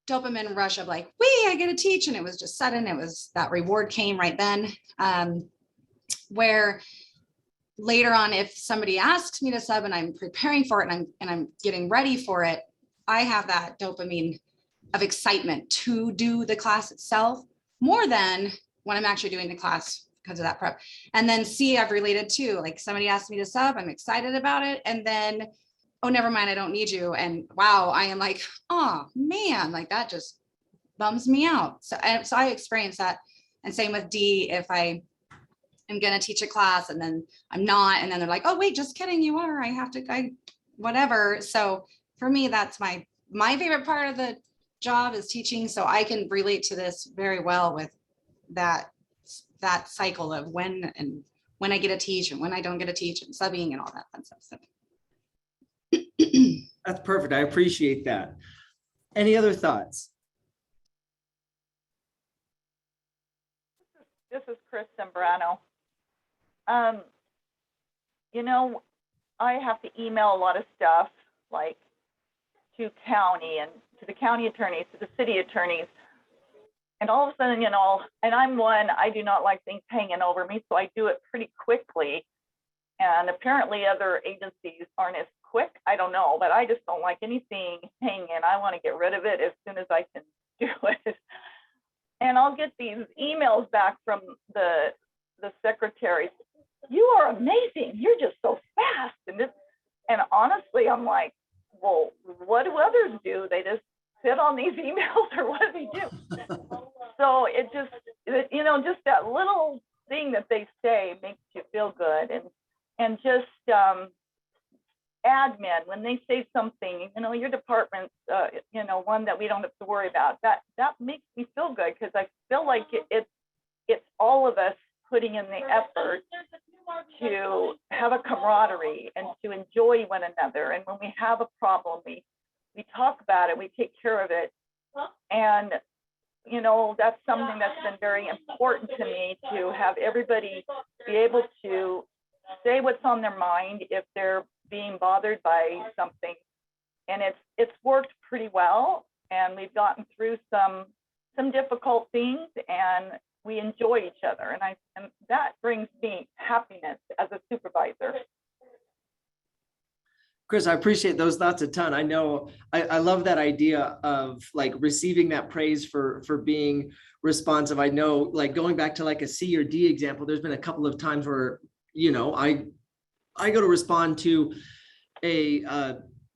Speaker 8: dopamine rush of like, I get to teach. And it was just sudden, it was that reward came right then. Where later on, if somebody asks me to sub and I'm preparing for it and I'm getting ready for it, I have that dopamine of excitement to do the class itself more than when I'm actually doing the class because of that prep. And then I've related to, like, somebody asked me to sub, I'm excited about it. And then, oh, never mind, I don't need you. And wow, I am like, oh man, like that just bums me out. So I experienced that. And same with D, if I am going to teach a class and then I'm not, and then they're like, oh wait, just kidding, you are, whatever. So for me, that's my favorite part of the job is teaching. So I can relate to this very well with that cycle of when I get to teach and when I don't get to teach and subbing and all that fun stuff. So.
Speaker 3: That's perfect. I appreciate that. Any other thoughts?
Speaker 9: This is Chris Sembrano. I have to email a lot of stuff, like to county and to the county attorneys, to the city attorneys. And all of a sudden, and I'm one, I do not like things hanging over me, so I do it pretty quickly. And apparently other agencies aren't as quick. I don't know, but I just don't like anything hanging. I want to get rid of it as soon as I can do it. And I'll get these emails back from the secretaries. You are amazing. You're just so fast. And honestly, I'm like, well, what do others do? They just sit on these emails, or what do they do? So it just, just that little thing that they say makes you feel good. And just admin, when they say something, your department's, one that we don't have to worry about, that makes me feel good, because I feel like it's all of us putting in the effort to have a camaraderie and to enjoy one another. And when we have a problem, we talk about it, we take care of it. And, that's something that's been very important to me, to have everybody be able to say what's on their mind if they're being bothered by something. And it's worked pretty well. And we've gotten through some difficult things, and we enjoy each other. And that brings me happiness as a supervisor.
Speaker 3: Chris, I appreciate those thoughts a ton. I know I love that idea of like receiving that praise for being responsive. I know, like, going back to like a C or D example, there's been a couple of times where, I go to respond to a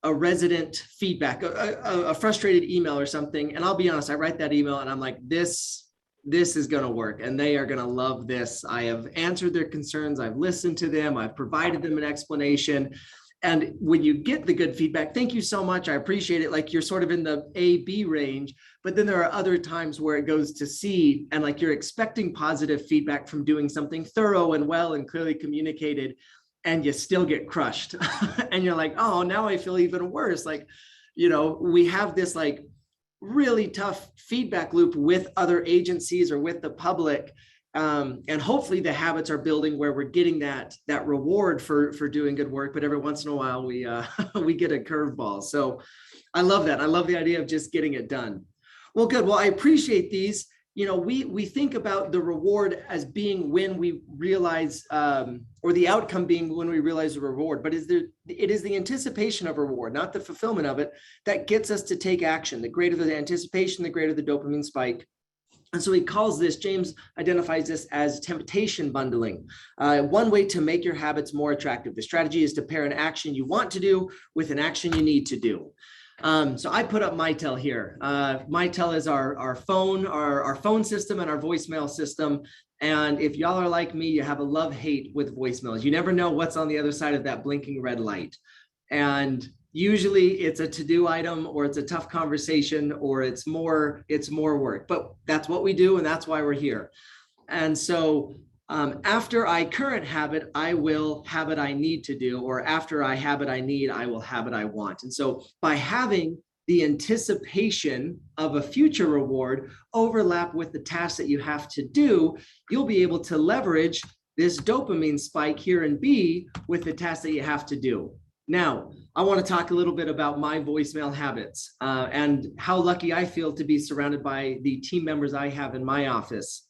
Speaker 3: resident feedback, a frustrated email or something. And I'll be honest, I write that email and I'm like, this is going to work and they are going to love this. I have answered their concerns. I've listened to them. I've provided them an explanation. And when you get the good feedback, thank you so much. I appreciate it. Like, you're sort of in the A-B range, but then there are other times where it goes to C, and like you're expecting positive feedback from doing something thorough and well and clearly communicated, and you still get crushed. And you're like, oh, now I feel even worse. Like, we have this like really tough feedback loop with other agencies or with the public. And hopefully the habits are building where we're getting that reward for doing good work, but every once in a while we get a curveball. So I love that. I love the idea of just getting it done. Well, good. Well, I appreciate these. We think about the reward as being when we realize, or the outcome being when we realize the reward, but it is the anticipation of a reward, not the fulfillment of it, that gets us to take action. The greater the anticipation, the greater the dopamine spike. And so James identifies this as temptation bundling. One way to make your habits more attractive. The strategy is to pair an action you want to do with an action you need to do. So I put up Mitel here. Mitel is our phone system and our voicemail system. And if y'all are like me, you have a love-hate with voicemails. You never know what's on the other side of that blinking red light. And usually it's a to-do item, or it's a tough conversation, or it's more work, but that's what we do. And that's why we're here. And so after I current habit, I will habit I need to do, or after I habit I need, I will habit I want. And so by having the anticipation of a future reward overlap with the task that you have to do, you'll be able to leverage this dopamine spike here in B with the task that you have to do. Now, I want to talk a little bit about my voicemail habits and how lucky I feel to be surrounded by the team members I have in my office.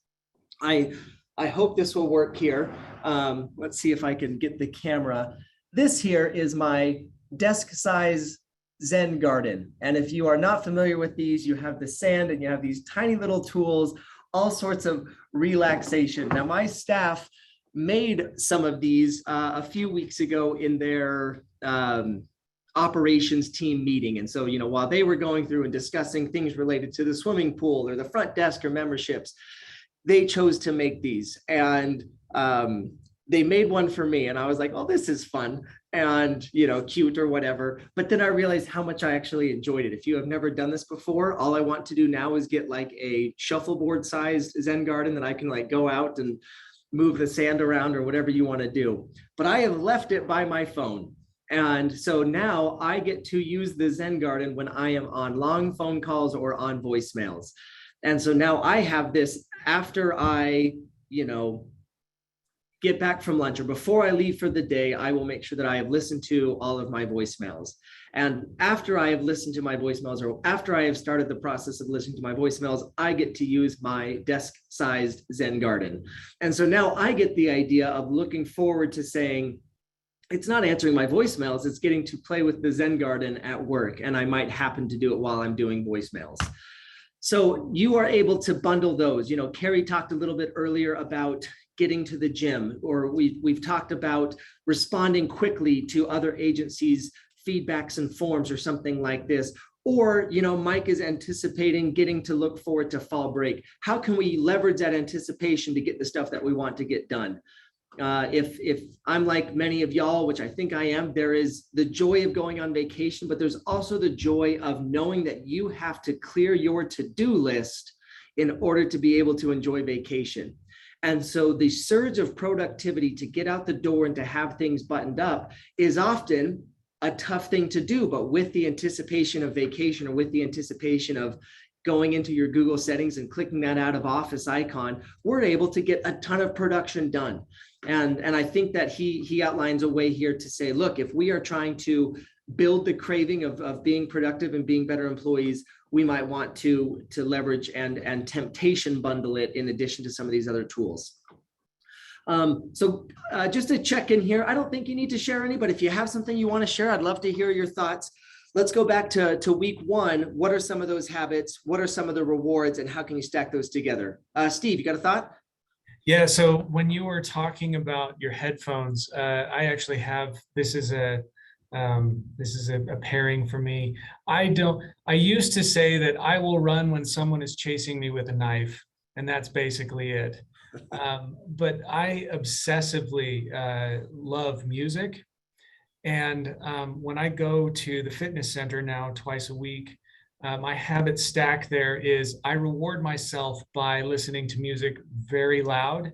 Speaker 3: I hope this will work here. Let's see if I can get the camera. This here is my desk size Zen garden. And if you are not familiar with these, you have the sand and you have these tiny little tools, all sorts of relaxation. Now, my staff made some of these a few weeks ago in their operations team meeting. And so, while they were going through and discussing things related to the swimming pool or the front desk or memberships, they chose to make these. And they made one for me. And I was like, oh, this is fun and, cute or whatever. But then I realized how much I actually enjoyed it. If you have never done this before, all I want to do now is get like a shuffleboard sized Zen garden that I can like go out and move the sand around or whatever you want to do. But I have left it by my phone. And so now I get to use the Zen garden when I am on long phone calls or on voicemails. And so now I have this after I, get back from lunch or before I leave for the day, I will make sure that I have listened to all of my voicemails. And after I have listened to my voicemails or after I have started the process of listening to my voicemails, I get to use my desk-sized Zen garden. And so now I get the idea of looking forward to saying, it's not answering my voicemails, it's getting to play with the Zen garden at work. And I might happen to do it while I'm doing voicemails. So you are able to bundle those. Carrie talked a little bit earlier about getting to the gym, or we've talked about responding quickly to other agencies' feedbacks and forms or something like this. Or, Mike is anticipating getting to look forward to fall break. How can we leverage that anticipation to get the stuff that we want to get done? If I'm like many of y'all, which I think I am, there is the joy of going on vacation, but there's also the joy of knowing that you have to clear your to-do list in order to be able to enjoy vacation. And so the surge of productivity to get out the door and to have things buttoned up is often a tough thing to do, but with the anticipation of vacation or with the anticipation of going into your Google settings and clicking that out of office icon, we're able to get a ton of production done. And I think that he outlines a way here to say, look, if we are trying to build the craving of being productive and being better employees, we might want to leverage and temptation bundle it in addition to some of these other tools. So just to check in here, I don't think you need to share any, but if you have something you want to share, I'd love to hear your thoughts. Let's go back to week one. What are some of those habits? What are some of the rewards and how can you stack those together? Steve, you got a thought?
Speaker 10: Yeah, so when you were talking about your headphones, I actually have, this is a pairing for me. I used to say that I will run when someone is chasing me with a knife, and that's basically it. But I obsessively love music. And when I go to the fitness center now twice a week, my habit stack there is I reward myself by listening to music very loud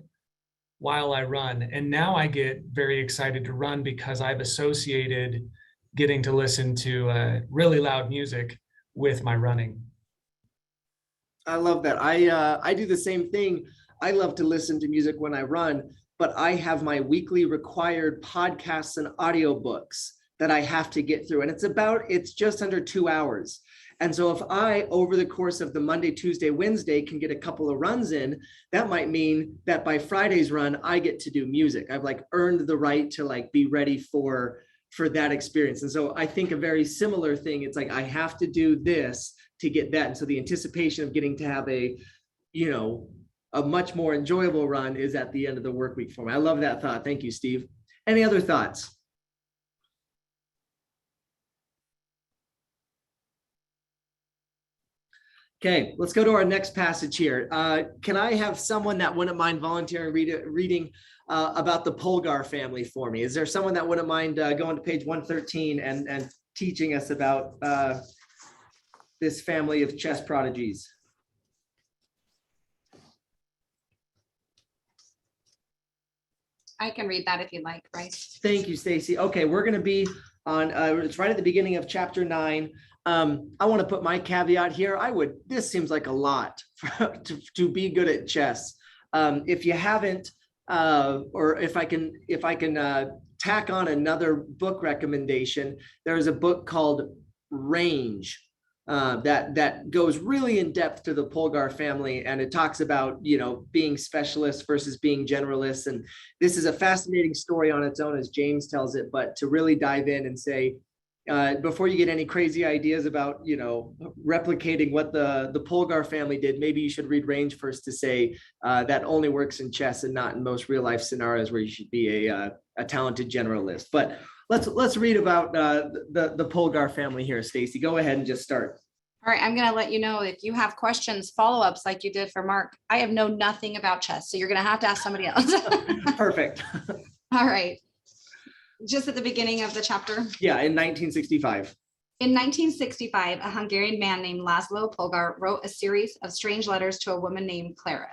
Speaker 10: while I run. And now I get very excited to run because I've associated getting to listen to really loud music with my running.
Speaker 3: I love that. I do the same thing. I love to listen to music when I run, but I have my weekly required podcasts and audiobooks that I have to get through. And it's just under 2 hours. And so if I, over the course of the Monday, Tuesday, Wednesday, can get a couple of runs in, that might mean that by Friday's run, I get to do music. I've earned the right to be ready for that experience. And so I think a very similar thing, it's I have to do this to get that. And so the anticipation of getting to have a much more enjoyable run is at the end of the work week for me. I love that thought. Thank you, Steve. Any other thoughts? Okay, let's go to our next passage here. Can I have someone that wouldn't mind volunteering reading about the Polgar family for me? Is there someone that wouldn't mind going to page 113 and teaching us about this family of chess prodigies?
Speaker 8: I can read that if you'd like, Bryce.
Speaker 3: Thank you, Stacy. Okay, we're going to be on, it's right at the beginning of chapter 9. I want to put my caveat here. This seems like a lot to be good at chess. If you haven't or if I can tack on another book recommendation, there's a book called Range that goes really in depth to the Polgar family, and it talks about, you know, being specialists versus being generalists. And this is a fascinating story on its own, as James tells it, but to really dive in and say, before you get any crazy ideas about, you know, replicating what the Polgar family did, maybe you should read Range first to say that only works in chess and not in most real life scenarios where you should be a talented generalist. But let's read about the Polgar family here. Stacy, go ahead and just start.
Speaker 8: All right, I'm going to let you know if you have questions, follow-ups like you did for Mark. I have known nothing about chess, so you're going to have to ask somebody else.
Speaker 3: Perfect.
Speaker 8: All right. Just at the beginning of the chapter.
Speaker 3: Yeah, in 1965.
Speaker 8: In 1965, a Hungarian man named Laszlo Polgar wrote a series of strange letters to a woman named Clara.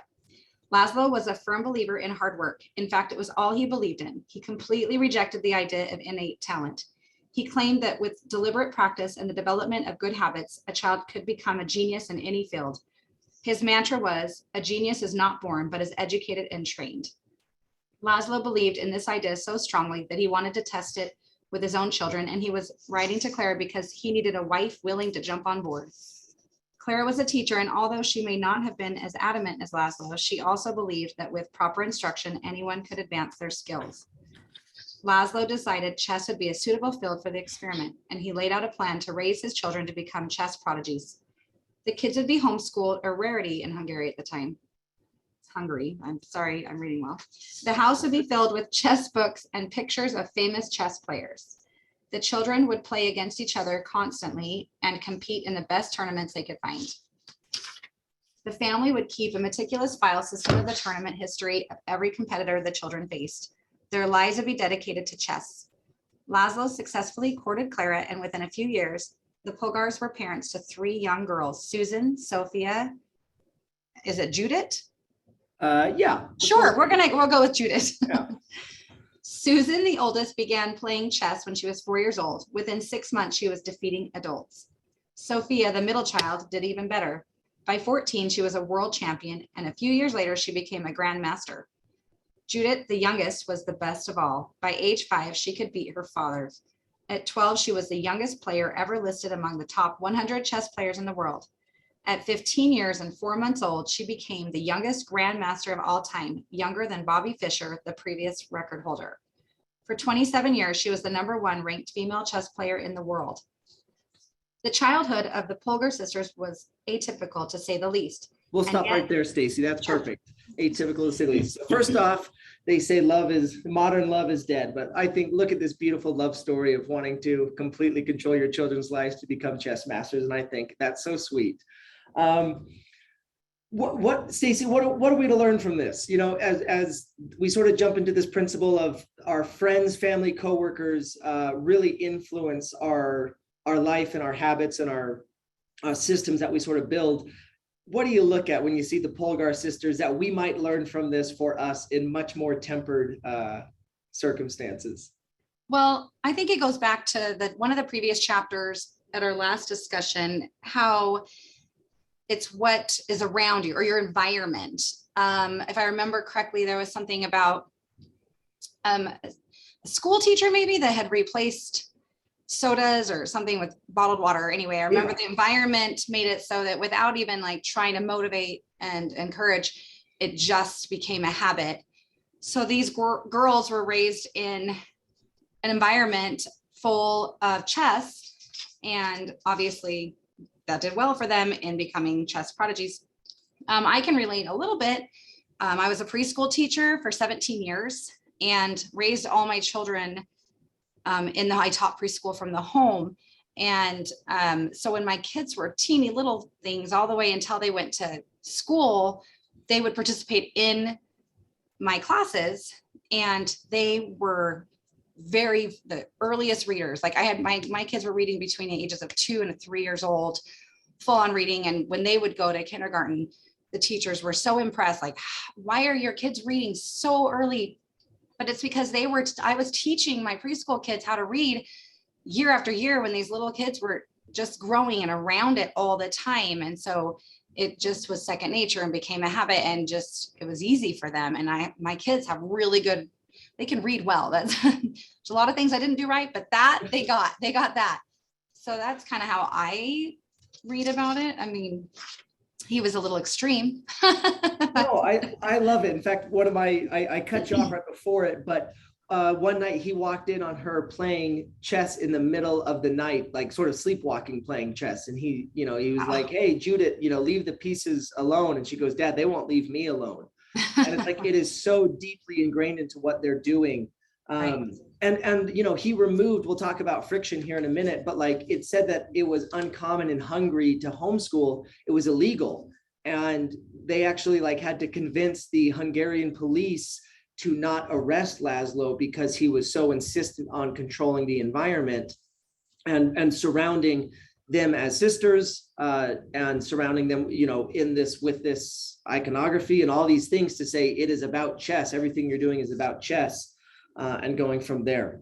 Speaker 8: Laszlo was a firm believer in hard work. In fact, it was all he believed in. He completely rejected the idea of innate talent. He claimed that with deliberate practice and the development of good habits, a child could become a genius in any field. His mantra was, "A genius is not born, but is educated and trained." Laszlo believed in this idea so strongly that he wanted to test it with his own children, and he was writing to Clara because he needed a wife willing to jump on board. Clara was a teacher, and although she may not have been as adamant as Laszlo, she also believed that with proper instruction, anyone could advance their skills. Laszlo decided chess would be a suitable field for the experiment, and he laid out a plan to raise his children to become chess prodigies. The kids would be homeschooled, a rarity in Hungary at the time. Hungary, I'm sorry, I'm reading well. The house would be filled with chess books and pictures of famous chess players. The children would play against each other constantly and compete in the best tournaments they could find. The family would keep a meticulous file system of the tournament history of every competitor the children faced. Their lives would be dedicated to chess. Laszlo successfully courted Clara, and within a few years, the Polgars were parents to 3 young girls, Susan, Sophia, is it Judith?
Speaker 3: Yeah.
Speaker 8: Sure, we'll go with Judith.
Speaker 3: Yeah.
Speaker 8: Susan, the oldest, began playing chess when she was 4 years old. Within 6 months, she was defeating adults. Sophia, the middle child, did even better. By 14, she was a world champion, and a few years later, she became a grandmaster. Judith, the youngest, was the best of all. By age 5, she could beat her father. At 12, she was the youngest player ever listed among the top 100 chess players in the world. At 15 years and 4 months old, she became the youngest grandmaster of all time, younger than Bobby Fischer, the previous record holder. For 27 years, she was the #1 ranked female chess player in the world. The childhood of the Polgar sisters was atypical, to say the least.
Speaker 3: We'll stop right there, Stacy. That's perfect. Atypical to say the least. So first off, they say modern love is dead, but I think look at this beautiful love story of wanting to completely control your children's lives to become chess masters, and I think that's so sweet. Stacy, what are we to learn from this? You know, as we sort of jump into this principle of our friends, family, coworkers really influence our life and our habits and our systems that we sort of build. What do you look at when you see the Polgar sisters that we might learn from this for us in much more tempered circumstances?
Speaker 8: Well, I think it goes back to one of the previous chapters at our last discussion, how it's what is around you or your environment. If I remember correctly, there was something about a school teacher maybe that had replaced sodas or something with bottled water. Anyway, I remember the environment made it so that without even like trying to motivate and encourage, it just became a habit. So these girls were raised in an environment full of chess, and obviously that did well for them in becoming chess prodigies. I can relate a little bit. I was a preschool teacher for 17 years and raised all my children I taught preschool from the home. And so when my kids were teeny little things all the way until they went to school, they would participate in my classes, and they were the earliest readers. Like I had my kids were reading between the ages of 2 and 3 years old, full on reading. And when they would go to kindergarten, the teachers were so impressed, like, why are your kids reading so early? But it's because I was teaching my preschool kids how to read year after year when these little kids were just growing and around it all the time. And so it just was second nature and became a habit, and just, it was easy for them. And my kids have really good, they can read well. That's there's a lot of things I didn't do right, but that they got that. So that's kind of how I read about it. I mean, he was a little extreme.
Speaker 3: No, I love it. In fact, one of my, I cut you off right before it, but one night he walked in on her playing chess in the middle of the night, like sort of sleepwalking, playing chess. And he was like, "Hey, Judith, leave the pieces alone." And she goes, "Dad, they won't leave me alone." And it's like, it is so deeply ingrained into what they're doing. And he removed, we'll talk about friction here in a minute, but like it said that it was uncommon in Hungary to homeschool. It was illegal. And they actually like had to convince the Hungarian police to not arrest Laszlo because he was so insistent on controlling the environment and surrounding them as sisters, and surrounding them, in this, with this iconography and all these things to say it is about chess. Everything you're doing is about chess, and going from there.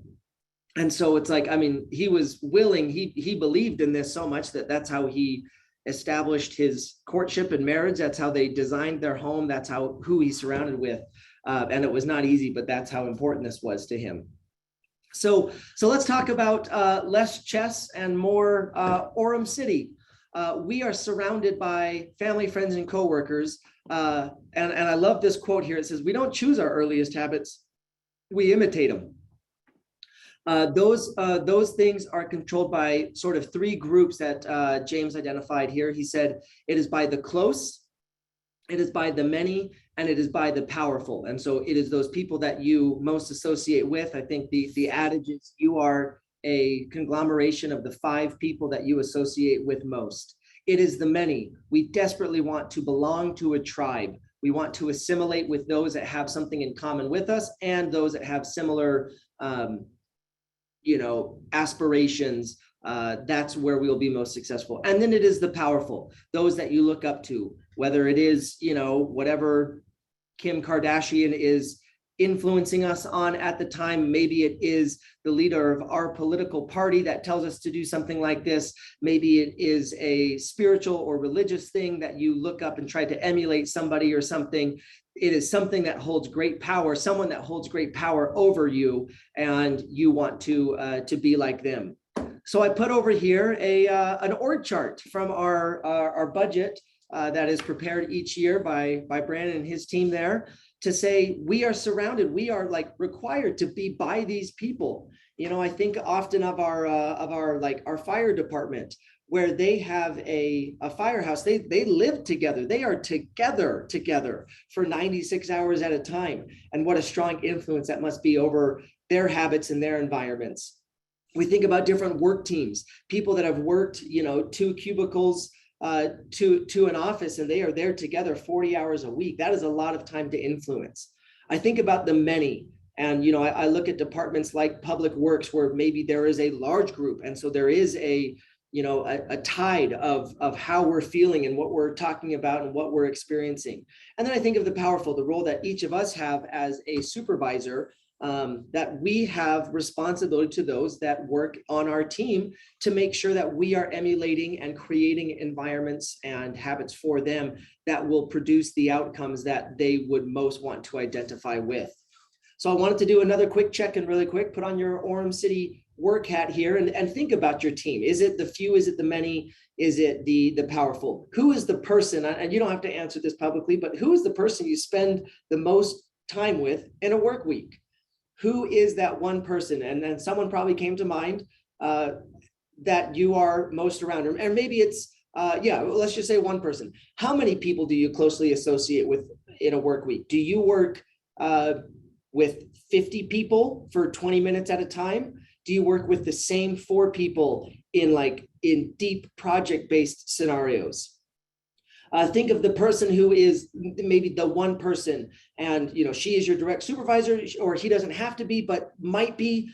Speaker 3: And so it's like, I mean, he was willing, he believed in this so much that that's how he established his courtship and marriage. That's how they designed their home. That's who he's surrounded with. And it was not easy, but that's how important this was to him. So let's talk about less chess and more Orem City. We are surrounded by family, friends, and coworkers. And I love this quote here. It says, "We don't choose our earliest habits, we imitate them." Those things are controlled by sort of three groups that James identified here. He said, it is by the close, it is by the many, and it is by the powerful. And so it is those people that you most associate with. I think the adage is you are a conglomeration of the 5 people that you associate with most. It is the many. We desperately want to belong to a tribe. We want to assimilate with those that have something in common with us and those that have similar aspirations. That's where we'll be most successful. And then it is the powerful, those that you look up to, whether it is, whatever Kim Kardashian is influencing us on at the time. Maybe it is the leader of our political party that tells us to do something like this. Maybe it is a spiritual or religious thing that you look up and try to emulate somebody or something. It is something that holds great power, someone that holds great power over you, and you want to be like them. So I put over here an org chart from our budget that is prepared each year by Brandon and his team there, to say we are surrounded, we are like required to be by these people. I think often of our fire department, where they have a firehouse, they live together, they are together for 96 hours at a time. And what a strong influence that must be over their habits and their environments. We think about different work teams, people that have worked, 2 cubicles to an office, and they are there together 40 hours a week. That is a lot of time to influence. I think about the many, and I look at departments like Public Works, where maybe there is a large group, and so there is a tide of how we're feeling and what we're talking about and what we're experiencing. And then I think of the powerful, the role that each of us have as a supervisor, that we have responsibility to those that work on our team to make sure that we are emulating and creating environments and habits for them that will produce the outcomes that they would most want to identify with. So I wanted to do another quick check-in really quick, put on your Orem City work hat here and think about your team. Is it the few? Is it the many? Is it the powerful? Who is the person, and you don't have to answer this publicly, but who is the person you spend the most time with in a work week? Who is that one person? And then someone probably came to mind that you are most around. And maybe it's, let's just say one person. How many people do you closely associate with in a work week? Do you work with 50 people for 20 minutes at a time? Do you work with the same 4 people in deep project-based scenarios? Think of the person who is maybe the one person, and she is your direct supervisor, or he doesn't have to be, but might be.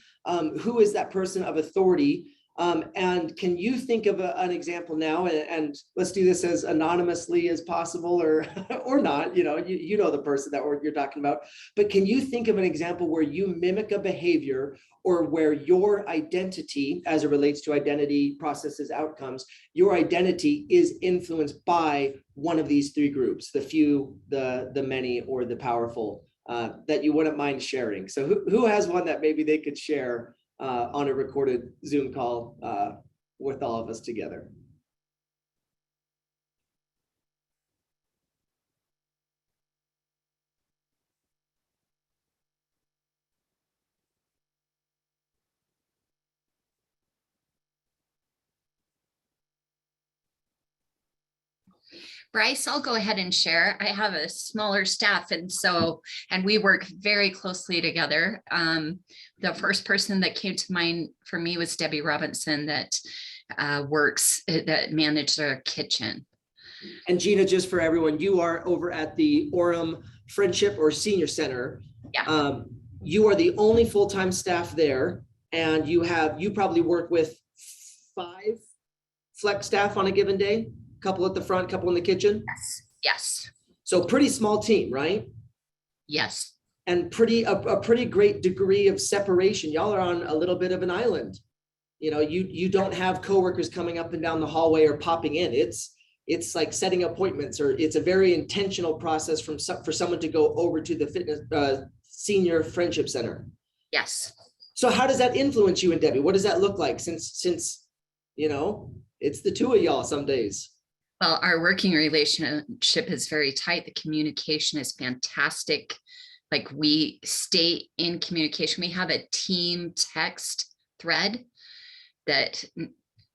Speaker 3: Who is that person of authority And can you think of an example now, and let's do this as anonymously as possible, or or not, you know the person that you're talking about, but can you think of an example where you mimic a behavior, or where your identity, as it relates to identity processes outcomes, your identity is influenced by one of these three groups, the few, the many, or the powerful, that you wouldn't mind sharing? So who has one that maybe they could share on a recorded Zoom call with all of us together?
Speaker 11: Bryce, I'll go ahead and share. I have a smaller staff, and we work very closely together. The first person that came to mind for me was Debbie Robinson, that managed our kitchen.
Speaker 3: And Gina, just for everyone, you are over at the Orem Friendship or Senior Center.
Speaker 11: Yeah.
Speaker 3: You are the only full-time staff there, and you probably work with 5 flex staff on a given day. Couple at the front, couple in the kitchen.
Speaker 11: Yes.
Speaker 3: So pretty small team, right?
Speaker 11: Yes.
Speaker 3: And a pretty great degree of separation. Y'all are on a little bit of an island. You don't have coworkers coming up and down the hallway or popping in. It's like setting appointments, or it's a very intentional process for someone to go over to the fitness Senior Friendship Center.
Speaker 11: Yes.
Speaker 3: So how does that influence you and Debbie? What does that look like, since it's the two of y'all some days?
Speaker 11: Well, our working relationship is very tight. The communication is fantastic. Like, we stay in communication. We have a team text thread that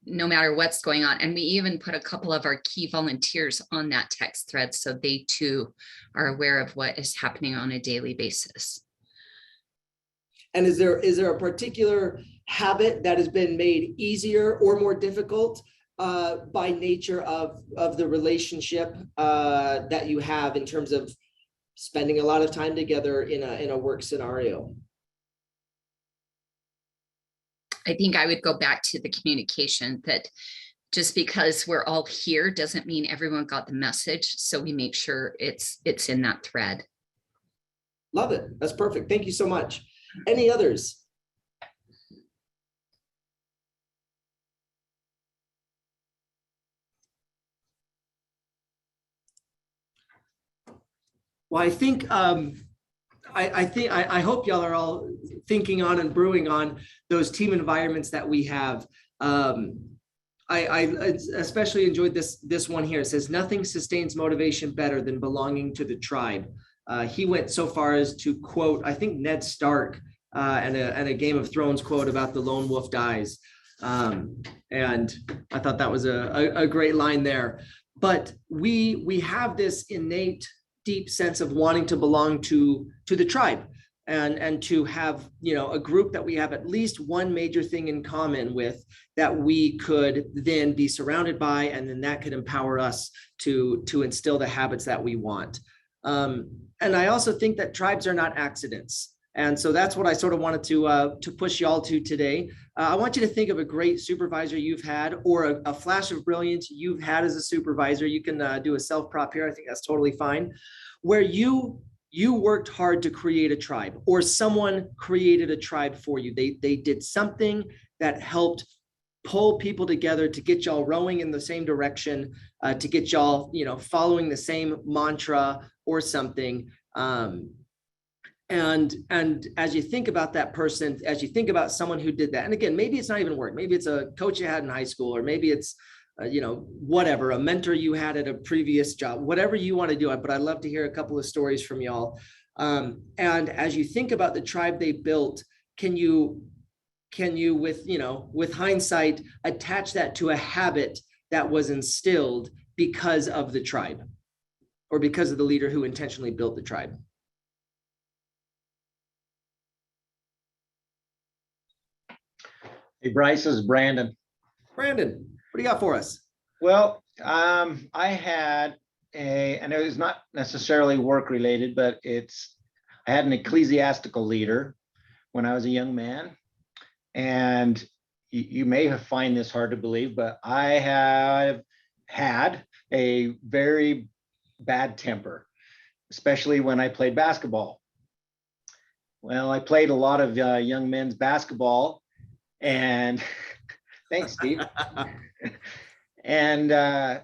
Speaker 11: no matter what's going on, and we even put a couple of our key volunteers on that text thread, so they too are aware of what is happening on a daily basis.
Speaker 3: And is there a particular habit that has been made easier or more difficult by nature of the relationship that you have, in terms of spending a lot of time together in a work scenario?
Speaker 11: I think I would go back to the communication, that just because we're all here doesn't mean everyone got the message. So we make sure it's in that thread.
Speaker 3: Love it. That's perfect. Thank you so much. Any others? Well, I think I hope y'all are all thinking on and brewing on those team environments that we have. I especially enjoyed this one here. It says, nothing sustains motivation better than belonging to the tribe. He went so far as to quote, I think, Ned Stark and a Game of Thrones quote about the lone wolf dies. And I thought that was a great line there. But we have this innate deep sense of wanting to belong to the tribe, and to have a group that we have at least one major thing in common with, that we could then be surrounded by, and then that could empower us to instill the habits that we want. And I also think that tribes are not accidents. And so that's what I sort of wanted to push y'all to today. I want you to think of a great supervisor you've had, or a flash of brilliance you've had as a supervisor. You can do a self-prop here. I think that's totally fine. Where you worked hard to create a tribe, or someone created a tribe for you. They did something that helped pull people together to get y'all rowing in the same direction, to get y'all, following the same mantra or something. And as you think about that person, as you think about someone who did that, and again, maybe it's not even work, maybe it's a coach you had in high school, or maybe it's whatever, a mentor you had at a previous job, whatever you want to do. But I'd love to hear a couple of stories from y'all. And as you think about the tribe they built, can you with hindsight, attach that to a habit that was instilled because of the tribe, or because of the leader who intentionally built the tribe?
Speaker 12: Hey, Bryce, this is Brandon.
Speaker 3: Brandon, what do you got for us?
Speaker 12: Well, I had and it was not necessarily work related, but I had an ecclesiastical leader when I was a young man. And you may find this hard to believe, but I have had a very bad temper, especially when I played basketball. Well, I played a lot of young men's basketball, and thanks, Steve. And our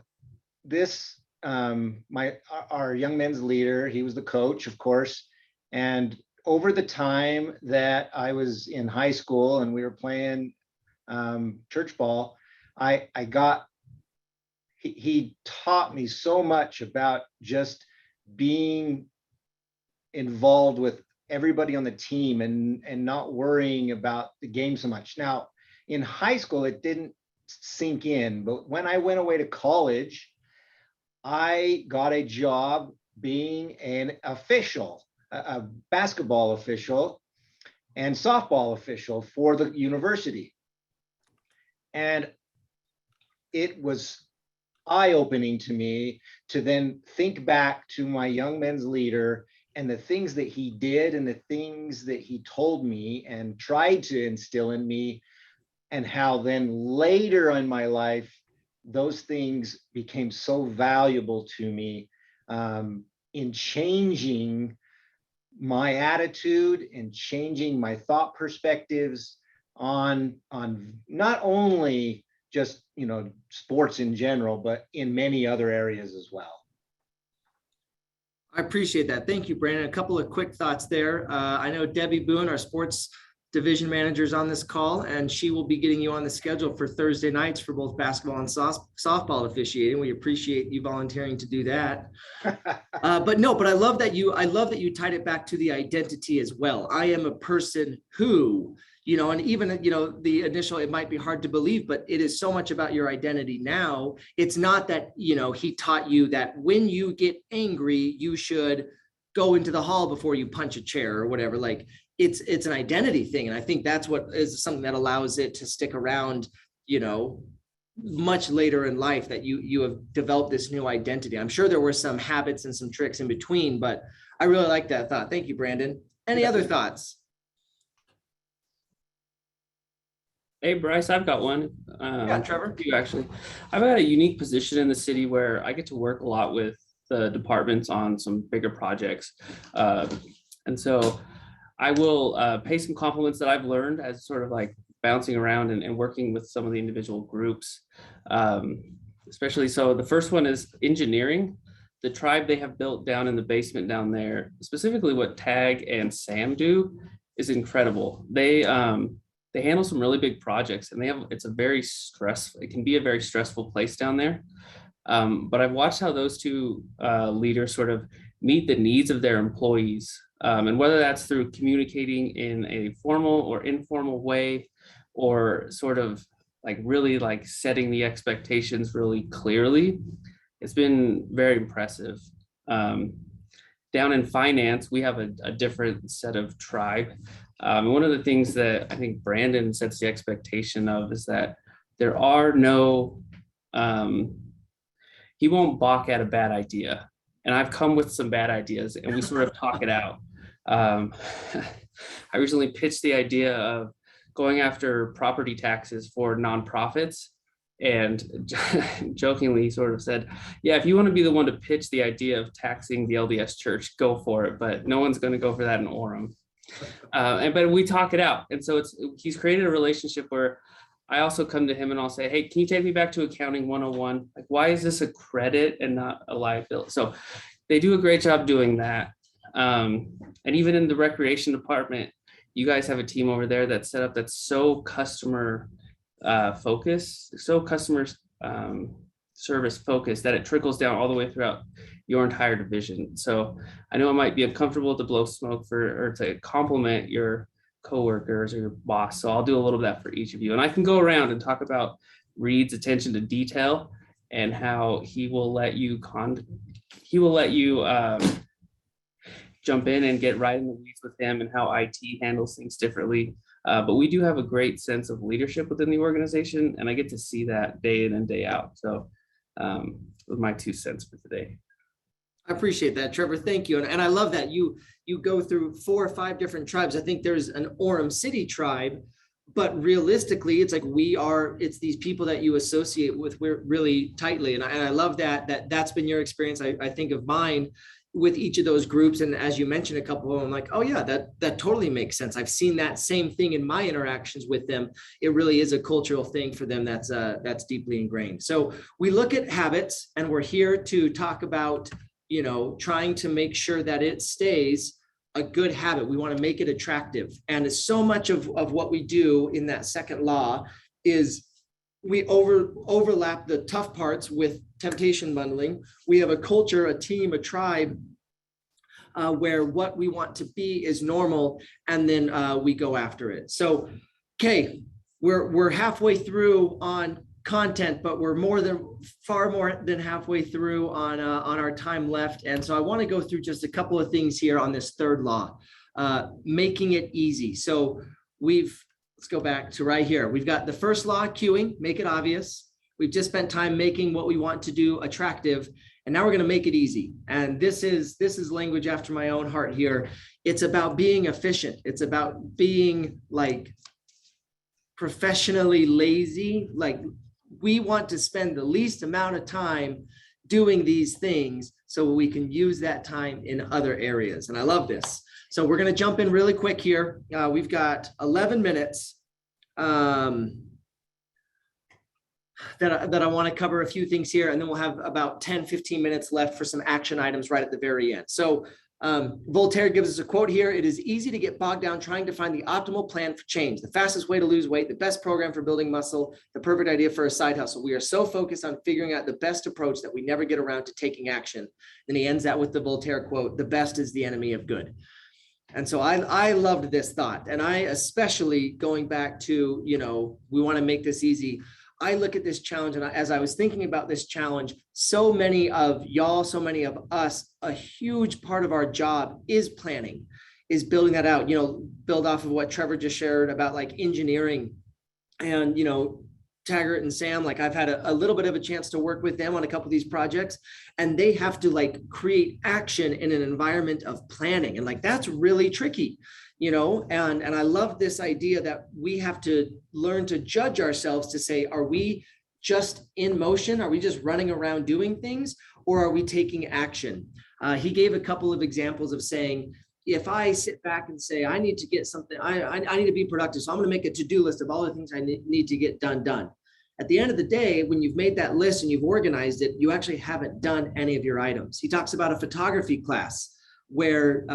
Speaker 12: young men's leader, he was the coach, of course. And over the time that I was in high school and we were playing church ball, he taught me so much about just being involved with everybody on the team and not worrying about the game so much. Now, in high school, it didn't sink in, but when I went away to college, I got a job being an official, a basketball official and softball official for the university. And it was eye-opening to me to then think back to my young men's leader and the things that he did and the things that he told me and tried to instill in me, and how then later in my life, those things became so valuable to me in changing my attitude and changing my thought perspectives on not only just, sports in general, but in many other areas as well.
Speaker 3: I appreciate that. Thank you, Brandon. A couple of quick thoughts there. I know Debbie Boone, our sports division manager, is on this call, and she will be getting you on the schedule for Thursday nights for both basketball and softball officiating. We appreciate you volunteering to do that. But I love that you tied it back to the identity as well. I am a person who, and even, the initial, it might be hard to believe, but it is so much about your identity now. It's not that, he taught you that when you get angry, you should go into the hall before you punch a chair or whatever. Like, it's an identity thing. And I think that's what is something that allows it to stick around, much later in life, that you have developed this new identity. I'm sure there were some habits and some tricks in between, but I really like that thought. Thank you, Brandon. Any other thoughts?
Speaker 13: Hey, Bryce, I've got one.
Speaker 3: Yeah, Trevor.
Speaker 13: You actually. I've got a unique position in the city where I get to work a lot with the departments on some bigger projects. And so I will pay some compliments that I've learned as sort of like bouncing around and working with some of the individual groups. Especially, so the first one is engineering. The tribe they have built down in the basement down there, specifically what Tag and Sam do, is incredible. They handle some really big projects, and it can be a very stressful place down there. But I've watched how those two leaders sort of meet the needs of their employees. And whether that's through communicating in a formal or informal way, or sort of like really like setting the expectations really clearly, it's been very impressive. Down in finance, we have a different set of tribe. One of the things that I think Brandon sets the expectation of is that there are no, he won't balk at a bad idea. And I've come with some bad ideas and we sort of talk it out. I recently pitched the idea of going after property taxes for nonprofits, and jokingly he sort of said, yeah, if you want to be the one to pitch the idea of taxing the LDS church, go for it, but no one's going to go for that in Orem. But we talk it out. And so he's created a relationship where I also come to him and I'll say, hey, can you take me back to accounting 101? Like, why is this a credit and not a liability? So they do a great job doing that. And even in the recreation department, you guys have a team over there that's set up that's so customer focused, so customer service focused, that it trickles down all the way throughout your entire division. So I know it might be uncomfortable to blow smoke or to compliment your coworkers or your boss. So I'll do a little bit of that for each of you. And I can go around and talk about Reed's attention to detail and how he will let you jump in and get right in the weeds with him, and how IT handles things differently. But we do have a great sense of leadership within the organization, and I get to see that day in and day out. So with my 2 cents for today.
Speaker 3: I appreciate that, Trevor. Thank you. And I love that you go through 4 or 5 different tribes. I think there's an Orem City tribe but realistically, it's like it's these people that you associate with really tightly. And I love that's been your experience. I think of mine with each of those groups. And as you mentioned, a couple of them, I'm like, oh yeah, that totally makes sense. I've seen that same thing in my interactions with them. It really is a cultural thing for them that's deeply ingrained. So we look at habits, and we're here to talk about, trying to make sure that it stays a good habit. We want to make it attractive. And it's so much of what we do in that second law is we overlap the tough parts with temptation bundling. We have a culture, a team, a tribe, where what we want to be is normal, and then we go after it. So, okay, we're halfway through on content, but we're far more than halfway through on our time left. And so I want to go through just a couple of things here on this third law, making it easy. So let's go back to right here. We've got the first law, queuing, make it obvious. We've just spent time making what we want to do attractive, and now we're going to make it easy. And this is language after my own heart here. It's about being efficient. It's about being like professionally lazy. Like, we want to spend the least amount of time doing these things so we can use that time in other areas. And I love this. So we're going to jump in really quick here. We've got 11 minutes that I want to cover a few things here, and then we'll have about 10, 15 minutes left for some action items right at the very end. So Voltaire gives us a quote here. It is easy to get bogged down trying to find the optimal plan for change, the fastest way to lose weight, the best program for building muscle, the perfect idea for a side hustle. We are so focused on figuring out the best approach that we never get around to taking action. Then he ends that with the Voltaire quote, the best is the enemy of good. And so I loved this thought. And I especially, going back to, we want to make this easy. I look at this challenge, and as I was thinking about this challenge, so many of y'all, so many of us, a huge part of our job is planning, is building that out, build off of what Trevor just shared about like engineering. And, Taggart and Sam, like I've had a little bit of a chance to work with them on a couple of these projects, and they have to like create action in an environment of planning. And like, that's really tricky, and I love this idea that we have to learn to judge ourselves to say, are we just in motion? Are we just running around doing things, or are we taking action? He gave a couple of examples of saying, if I sit back and say, I need to get something, I need to be productive, so I'm going to make a to-do list of all the things I need to get done. At the end of the day, when you've made that list and you've organized it, you actually haven't done any of your items. He talks about a photography class where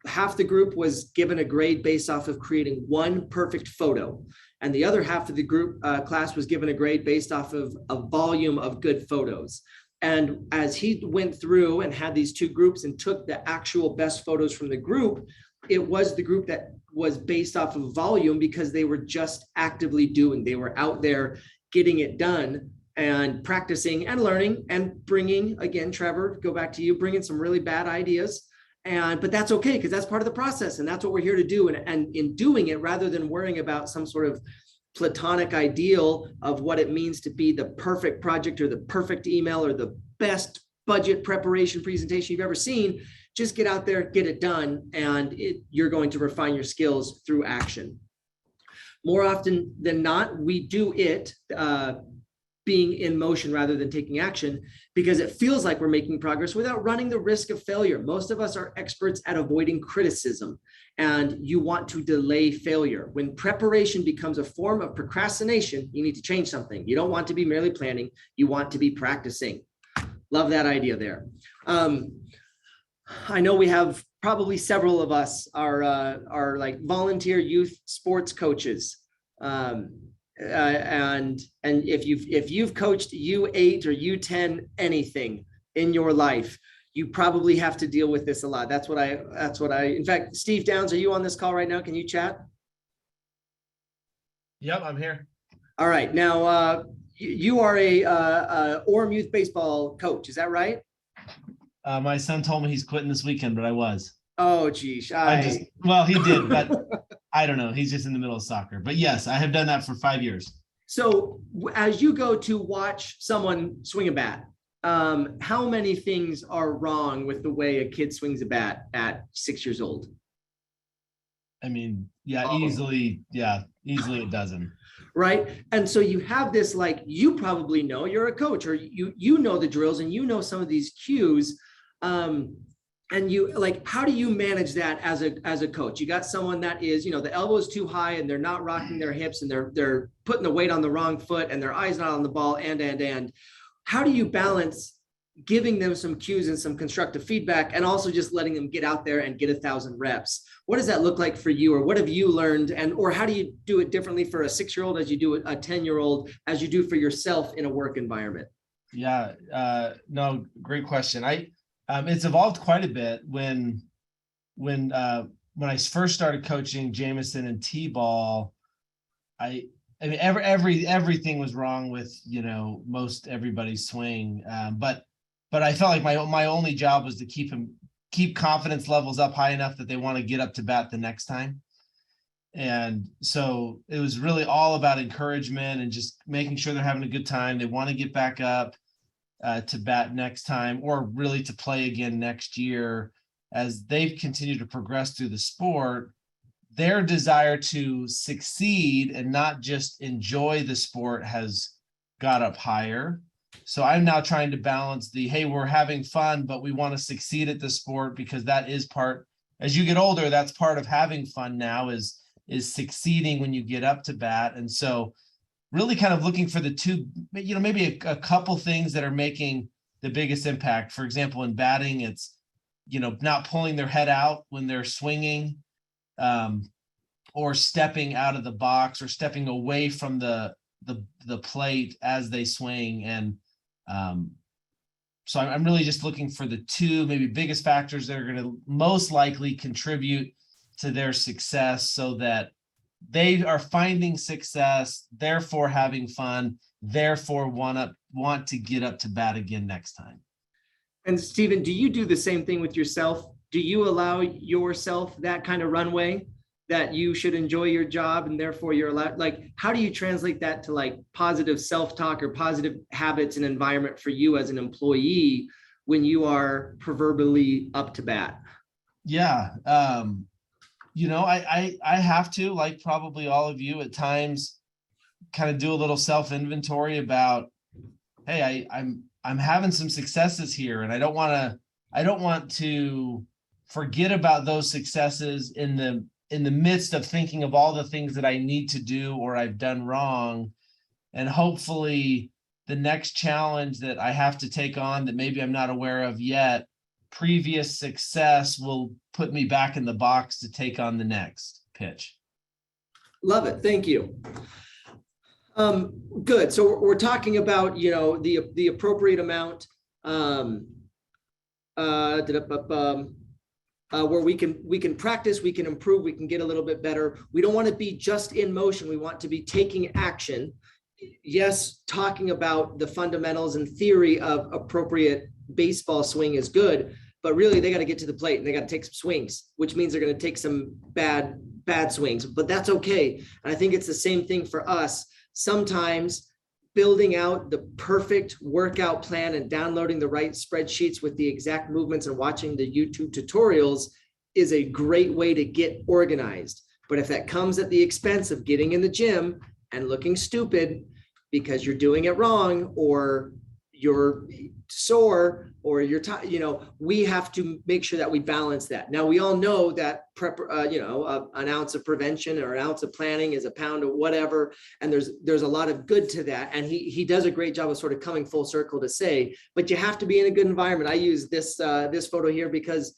Speaker 3: half the group was given a grade based off of creating one perfect photo, and the other half of the group class was given a grade based off of a volume of good photos. And as he went through and had these two groups and took the actual best photos from the group, it was the group that was based off of volume, because they were just actively doing, they were out there getting it done and practicing and learning and bringing, again, Trevor, go back to you, bringing some really bad ideas. But that's okay, because that's part of the process, and that's what we're here to do. And in doing it, rather than worrying about some sort of platonic ideal of what it means to be the perfect project or the perfect email or the best budget preparation presentation you've ever seen, just get out there, get it done, and you're going to refine your skills through action. More often than not, we do it being in motion rather than taking action, because it feels like we're making progress without running the risk of failure. Most of us are experts at avoiding criticism, and you want to delay failure. When preparation becomes a form of procrastination, you need to change something. You don't want to be merely planning, you want to be practicing. Love that idea there. I know we have probably several of us are like volunteer youth sports coaches. And if you've coached U8 or U10 anything in your life, you probably have to deal with this a lot. That's what I, in fact, Steve Downs, are you on this call right now? Can you chat?
Speaker 14: Yep, I'm here.
Speaker 3: All right. Now, you are a Orem youth baseball coach. Is that right?
Speaker 14: My son told me he's quitting this weekend, but I was.
Speaker 3: Oh, geez.
Speaker 14: Well, he did, but I don't know. He's just in the middle of soccer. But yes, I have done that for 5 years.
Speaker 3: So as you go to watch someone swing a bat, how many things are wrong with the way a kid swings a bat at 6 years old?
Speaker 14: I mean, yeah,
Speaker 3: Oh.
Speaker 14: easily a dozen.
Speaker 3: Right. And so you have this, like, you probably know, you're a coach, or you know the drills and you know some of these cues. And you, like, how do you manage that as a coach? You got someone that is, the elbow is too high and they're not rocking their hips and they're putting the weight on the wrong foot and their eyes not on the ball, and how do you balance giving them some cues and some constructive feedback and also just letting them get out there and get 1,000 reps? What does that look like for you, or what have you learned? And or how do you do it differently for a 6-year-old as you do a 10-year-old, as you do for yourself in a work environment?
Speaker 14: Yeah, no, great question. It's evolved quite a bit when I first started coaching Jameson and T-ball. I mean, everything was wrong with, most everybody's swing. But I felt like my only job was to keep confidence levels up high enough that they want to get up to bat the next time. And so it was really all about encouragement and just making sure they're having a good time. They want to get back up to bat next time, or really to play again next year. As they've continued to progress through the sport, their desire to succeed and not just enjoy the sport has got up higher. So I'm now trying to balance hey, we're having fun, but we want to succeed at the sport, because that is part, as you get older, that's part of having fun now, is succeeding when you get up to bat. And so really kind of looking for the two, maybe a couple things that are making the biggest impact. For example, in batting, it's, not pulling their head out when they're swinging, or stepping out of the box, or stepping away from the plate as they swing. And so I'm really just looking for the two maybe biggest factors that are going to most likely contribute to their success, so that they are finding success, therefore having fun, therefore want to get up to bat again next time.
Speaker 3: And Stephen, do you do the same thing with yourself? Do you allow yourself that kind of runway, that you should enjoy your job and therefore you're allowed? Like, how do you translate that to like positive self-talk or positive habits and environment for you as an employee when you are proverbially up to bat?
Speaker 14: Yeah. I have to, like probably all of you at times, kind of do a little self-inventory about, hey, I'm having some successes here, and I don't want to forget about those successes in the midst of thinking of all the things that I need to do or I've done wrong. And hopefully the next challenge that I have to take on that maybe I'm not aware of yet, previous success will put me back in the box to take on the next pitch.
Speaker 3: Love it. Thank you. Good. So we're talking about, the appropriate amount, where we can practice, we can improve, we can get a little bit better. We don't want to be just in motion. We want to be taking action. Yes, talking about the fundamentals and theory of appropriate baseball swing is good, but really they got to get to the plate and they got to take some swings, which means they're going to take some bad swings, but that's okay. And I think it's the same thing for us. Sometimes building out the perfect workout plan and downloading the right spreadsheets with the exact movements and watching the YouTube tutorials is a great way to get organized. But if that comes at the expense of getting in the gym and looking stupid because you're doing it wrong, or you're sore, or you're we have to make sure that we balance that. Now, we all know that an ounce of prevention or an ounce of planning is a pound of whatever, and there's a lot of good to that. And he does a great job of sort of coming full circle to say, but you have to be in a good environment. I use this photo here because,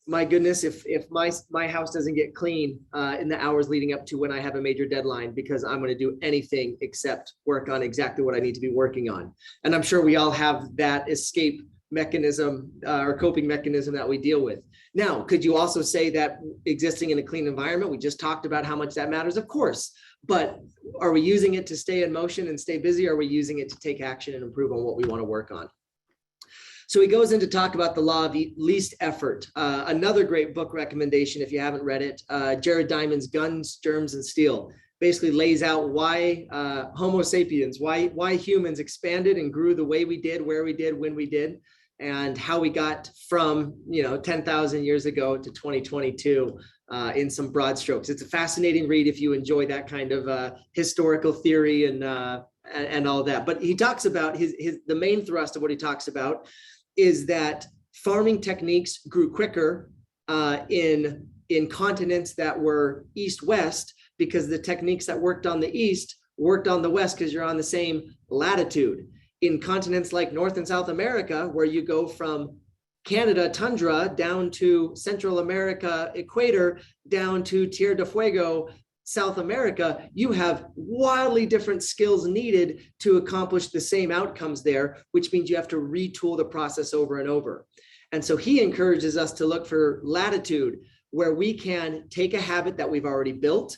Speaker 3: my goodness, if my house doesn't get clean in the hours leading up to when I have a major deadline, because I'm going to do anything except work on exactly what I need to be working on. And I'm sure we all have that escape mechanism or coping mechanism that we deal with. Now, could you also say that existing in a clean environment, we just talked about how much that matters, of course, but are we using it to stay in motion and stay busy? Or are we using it to take action and improve on what we want to work on? So he goes in to talk about the law of least effort. Another great book recommendation, if you haven't read it, Jared Diamond's Guns, Germs, and Steel, basically lays out why Homo sapiens, why humans expanded and grew the way we did, where we did, when we did. and how we got from 10,000 years ago to 2022 in some broad strokes. It's a fascinating read if you enjoy that kind of historical theory and all that. But he talks about the main thrust of what he talks about is that farming techniques grew quicker in continents that were east-west, because the techniques that worked on the east worked on the west because you're on the same latitude. In continents like North and South America, where you go from Canada tundra down to Central America equator, down to Tierra del Fuego, South America, you have wildly different skills needed to accomplish the same outcomes there, which means you have to retool the process over and over. And so he encourages us to look for latitude where we can take a habit that we've already built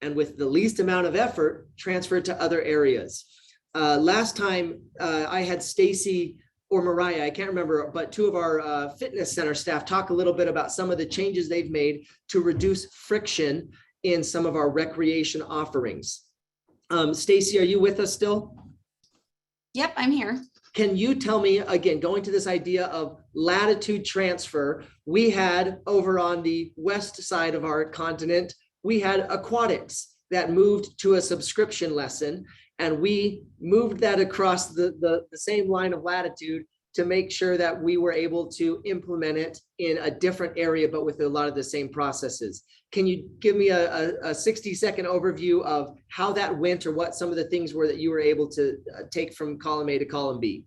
Speaker 3: and with the least amount of effort, transfer it to other areas. Last time I had Stacy or Mariah, I can't remember, but two of our fitness center staff talk a little bit about some of the changes they've made to reduce friction in some of our recreation offerings. Stacy, are you with us still?
Speaker 8: Yep, I'm here.
Speaker 3: Can you tell me, again, going to this idea of latitude transfer, we had over on the west side of our continent, we had aquatics that moved to a subscription lesson. And we moved that across the same line of latitude to make sure that we were able to implement it in a different area, but with a lot of the same processes. Can you give me a 60-second overview of how that went, or what some of the things were that you were able to take from column A to column B?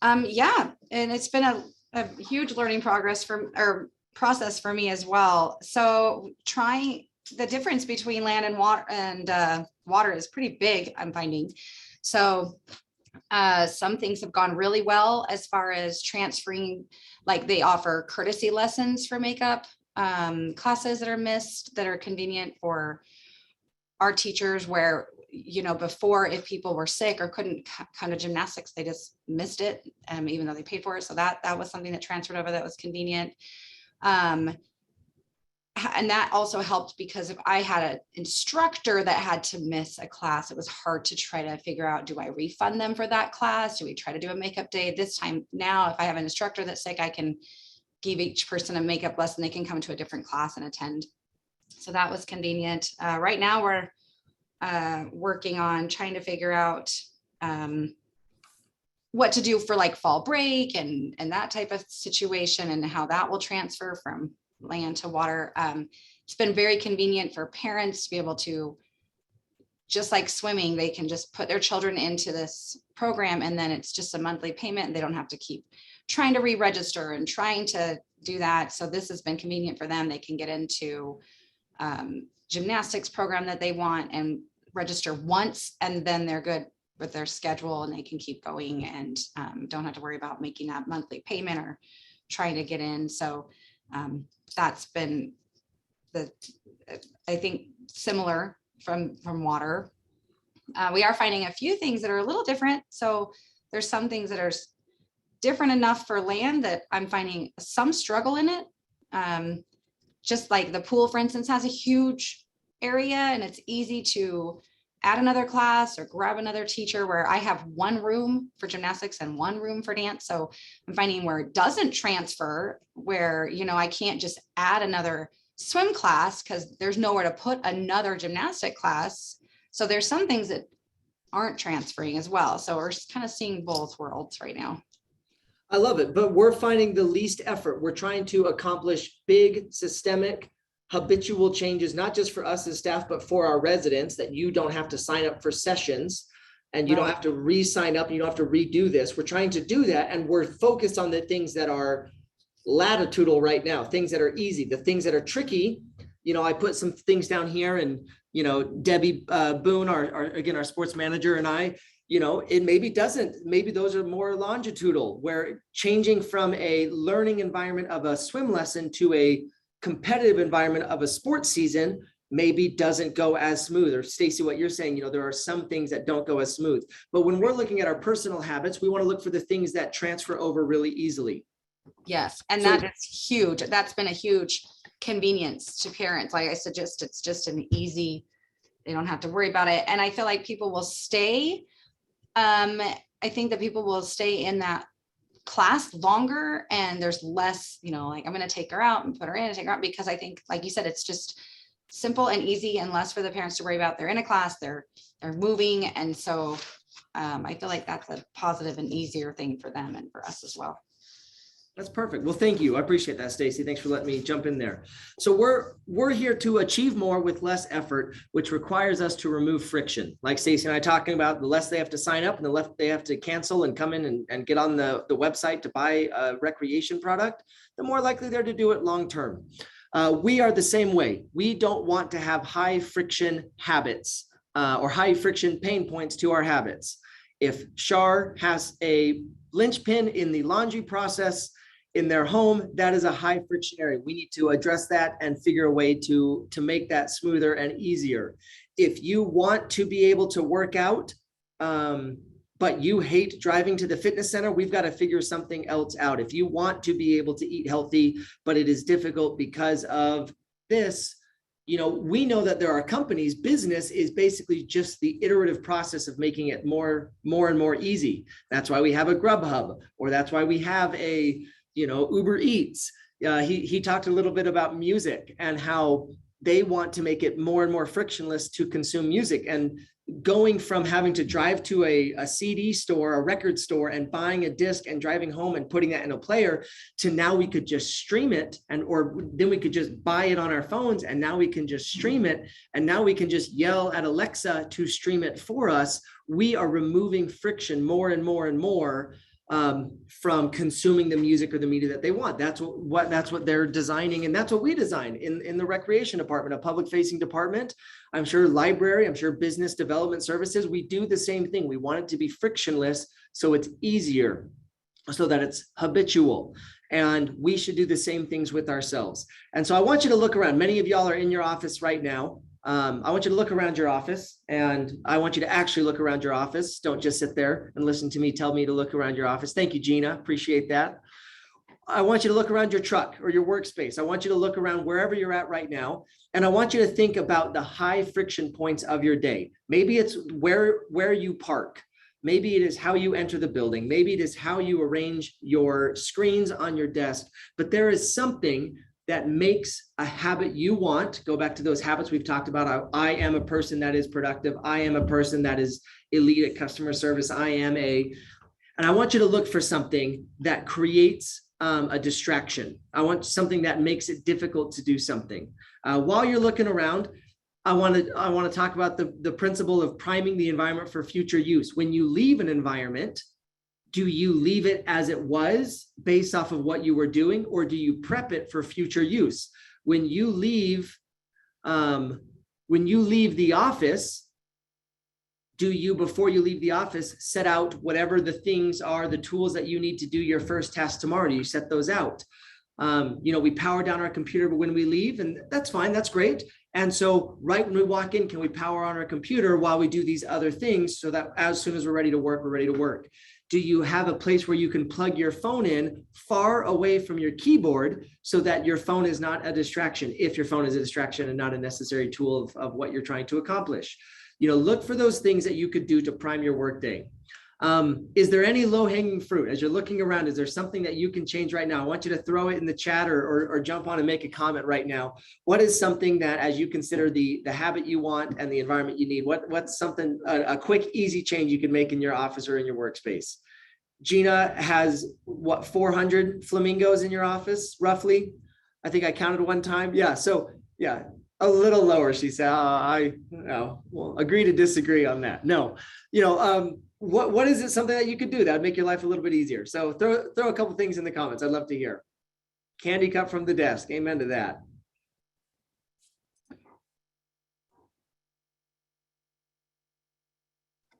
Speaker 8: Yeah, and it's been a huge learning process for me as well. So the difference between land and water is pretty big, I'm finding. So some things have gone really well as far as transferring, like they offer courtesy lessons for makeup, classes that are missed that are convenient for our teachers, where, before, if people were sick or couldn't come to gymnastics, they just missed it, even though they paid for it. So that was something that transferred over that was convenient. And that also helped, because if I had an instructor that had to miss a class, it was hard to try to figure out, do I refund them for that class? Do we try to do a makeup day this time? Now, if I have an instructor that's sick, I can give each person a makeup lesson. They can come to a different class and attend. So that was convenient. Right now we're working on trying to figure out what to do for like fall break and that type of situation, and how that will transfer from land to water. It's been very convenient for parents to be able to, just like swimming, they can just put their children into this program, and then it's just a monthly payment, and they don't have to keep trying to re-register and trying to do that. So this has been convenient for them. They can get into gymnastics program that they want and register once, and then they're good with their schedule, and they can keep going and don't have to worry about making that monthly payment or trying to get in. So that's been I think similar from water. We are finding a few things that are a little different. So there's some things that are different enough for land that I'm finding some struggle in it. Just like the pool, for instance, has a huge area, and it's easy to add another class or grab another teacher, where I have one room for gymnastics and one room for dance. So I'm finding where it doesn't transfer, where, I can't just add another swim class because there's nowhere to put another gymnastic class. So there's some things that aren't transferring as well. So we're kind of seeing both worlds right now.
Speaker 3: I love it, but we're finding the least effort. We're trying to accomplish big, systemic, habitual changes, not just for us as staff, but for our residents, that you don't have to sign up for sessions and you don't have to re-sign up and you don't have to redo this. We're trying to do that, and we're focused on the things that are latitudinal right now, things that are easy. The things that are tricky, I put some things down here, and Debbie Boone, our sports manager, and I, it maybe those are more longitudinal, where changing from a learning environment of a swim lesson to a competitive environment of a sports season maybe doesn't go as smooth. Or Stacy, what you're saying, there are some things that don't go as smooth. But when we're looking at our personal habits, we want to look for the things that transfer over really easily.
Speaker 8: Yes, and that is huge. That's been a huge convenience to parents. Like I suggest, it's just an easy, they don't have to worry about it. And I feel like people will stay. I think that people will stay in that class longer and there's less, like I'm going to take her out and put her in and take her out, because I think, like you said, it's just simple and easy and less for the parents to worry about. They're in a class, they're moving. And so I feel like that's a positive and easier thing for them and for us as well.
Speaker 3: That's perfect. Well, thank you. I appreciate that, Stacy. Thanks for letting me jump in there. So we're here to achieve more with less effort, which requires us to remove friction. Like Stacy and I talking about, the less they have to sign up and the less they have to cancel and come in and get on the website to buy a recreation product, the more likely they're to do it long term. We are the same way. We don't want to have high friction habits or high friction pain points to our habits. If Shar has a linchpin in the laundry process in their home, that is a high friction area. We need to address that and figure a way to make that smoother and easier. If you want to be able to work out, but you hate driving to the fitness center, we've got to figure something else out. If you want to be able to eat healthy, but it is difficult because of this, we know that there are companies, business is basically just the iterative process of making it more and more easy. That's why we have a Grubhub, or that's why we have a Uber Eats. He talked a little bit about music and how they want to make it more and more frictionless to consume music, and going from having to drive to a CD store, a record store, and buying a disc and driving home and putting that in a player, to now we could just stream it, or then we could just buy it on our phones, and now we can just stream it, and now we can just yell at Alexa to stream it for us. We are removing friction more and more and more from consuming the music or the media that they want. That's what they're designing, and that's what we design in the recreation department, a public facing department. I'm sure library, I'm sure business development services, we do the same thing. We want it to be frictionless, so it's easier, so that it's habitual. And we should do the same things with ourselves. And so I want you to look around. Many of y'all are in your office right now. I want you to look around your office, and I want you to actually look around your office. Don't just sit there and listen to me tell me to look around your office. Thank you, Gina. Appreciate that. I want you to look around your truck or your workspace. I want you to look around wherever you're at right now. And I want you to think about the high friction points of your day. Maybe it's where you park. Maybe it is how you enter the building. Maybe it is how you arrange your screens on your desk. But there is something that makes a habit you want. Go back to those habits we've talked about. I am a person that is productive. I am a person that is elite at customer service. And I want you to look for something that creates a distraction. I want something that makes it difficult to do something. While you're looking around, I want to talk about the principle of priming the environment for future use. When you leave an environment, do you leave it as it was based off of what you were doing, or do you prep it for future use? When you leave the office, do you, before you leave the office, set out whatever the things are, the tools that you need to do your first task tomorrow? Do you set those out? We power down our computer when we leave, and that's fine, that's great. And so right when we walk in, can we power on our computer while we do these other things, so that as soon as we're ready to work, we're ready to work? Do you have a place where you can plug your phone in far away from your keyboard so that your phone is not a distraction, if your phone is a distraction and not a necessary tool of what you're trying to accomplish? Look for those things that you could do to prime your workday. Is there any low-hanging fruit as you're looking around? Is there something that you can change right now? I want you to throw it in the chat or jump on and make a comment right now. What is something that, as you consider the habit you want and the environment you need, what's something, a quick, easy change you can make in your office or in your workspace? Gina has 400 flamingos in your office, roughly? I think I counted one time. Yeah, so yeah, a little lower, she said. Well, agree to disagree on that. No, what is it, something that you could do that would make your life a little bit easier? So throw a couple things in the comments. I'd love to hear. Candy cup from the desk. Amen to that.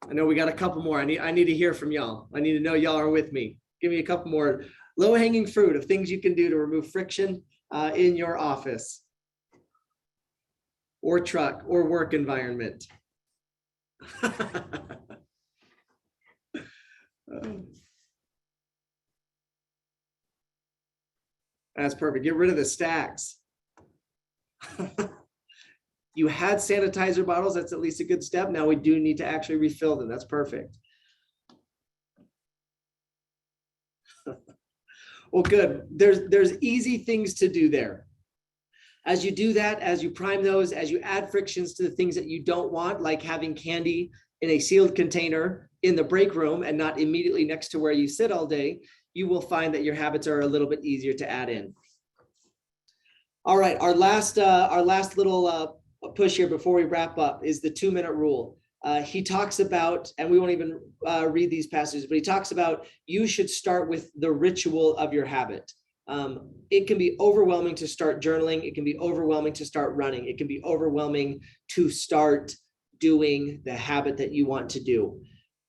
Speaker 3: I know we got a couple more. I need to hear from y'all. I need to know y'all are with me. Give me a couple more low-hanging fruit of things you can do to remove friction in your office or truck or work environment. That's perfect. Get rid of the stacks. You had sanitizer bottles. That's at least a good step. Now we do need to actually refill them. That's perfect. Well, good. There's easy things to do there. As you do that, as you prime those, as you add frictions to the things that you don't want, like having candy in a sealed container in the break room and not immediately next to where you sit all day, you will find that your habits are a little bit easier to add in. All right, our last little push here before we wrap up is the 2-minute rule. He talks about, and we won't even read these passages, but he talks about you should start with the ritual of your habit. It can be overwhelming to start journaling. It can be overwhelming to start running. It can be overwhelming to start doing the habit that you want to do.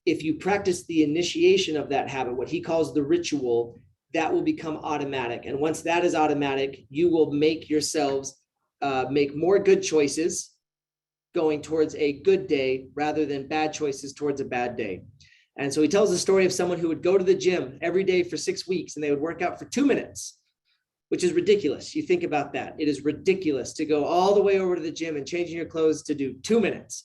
Speaker 3: If you practice the initiation of that habit, what he calls the ritual, that will become automatic. And once that is automatic, you will make yourselves make more good choices going towards a good day rather than bad choices towards a bad day. And so he tells the story of someone who would go to the gym every day for 6 weeks and they would work out for 2 minutes, which is ridiculous. You think about that. It is ridiculous to go all the way over to the gym and changing your clothes to do 2 minutes.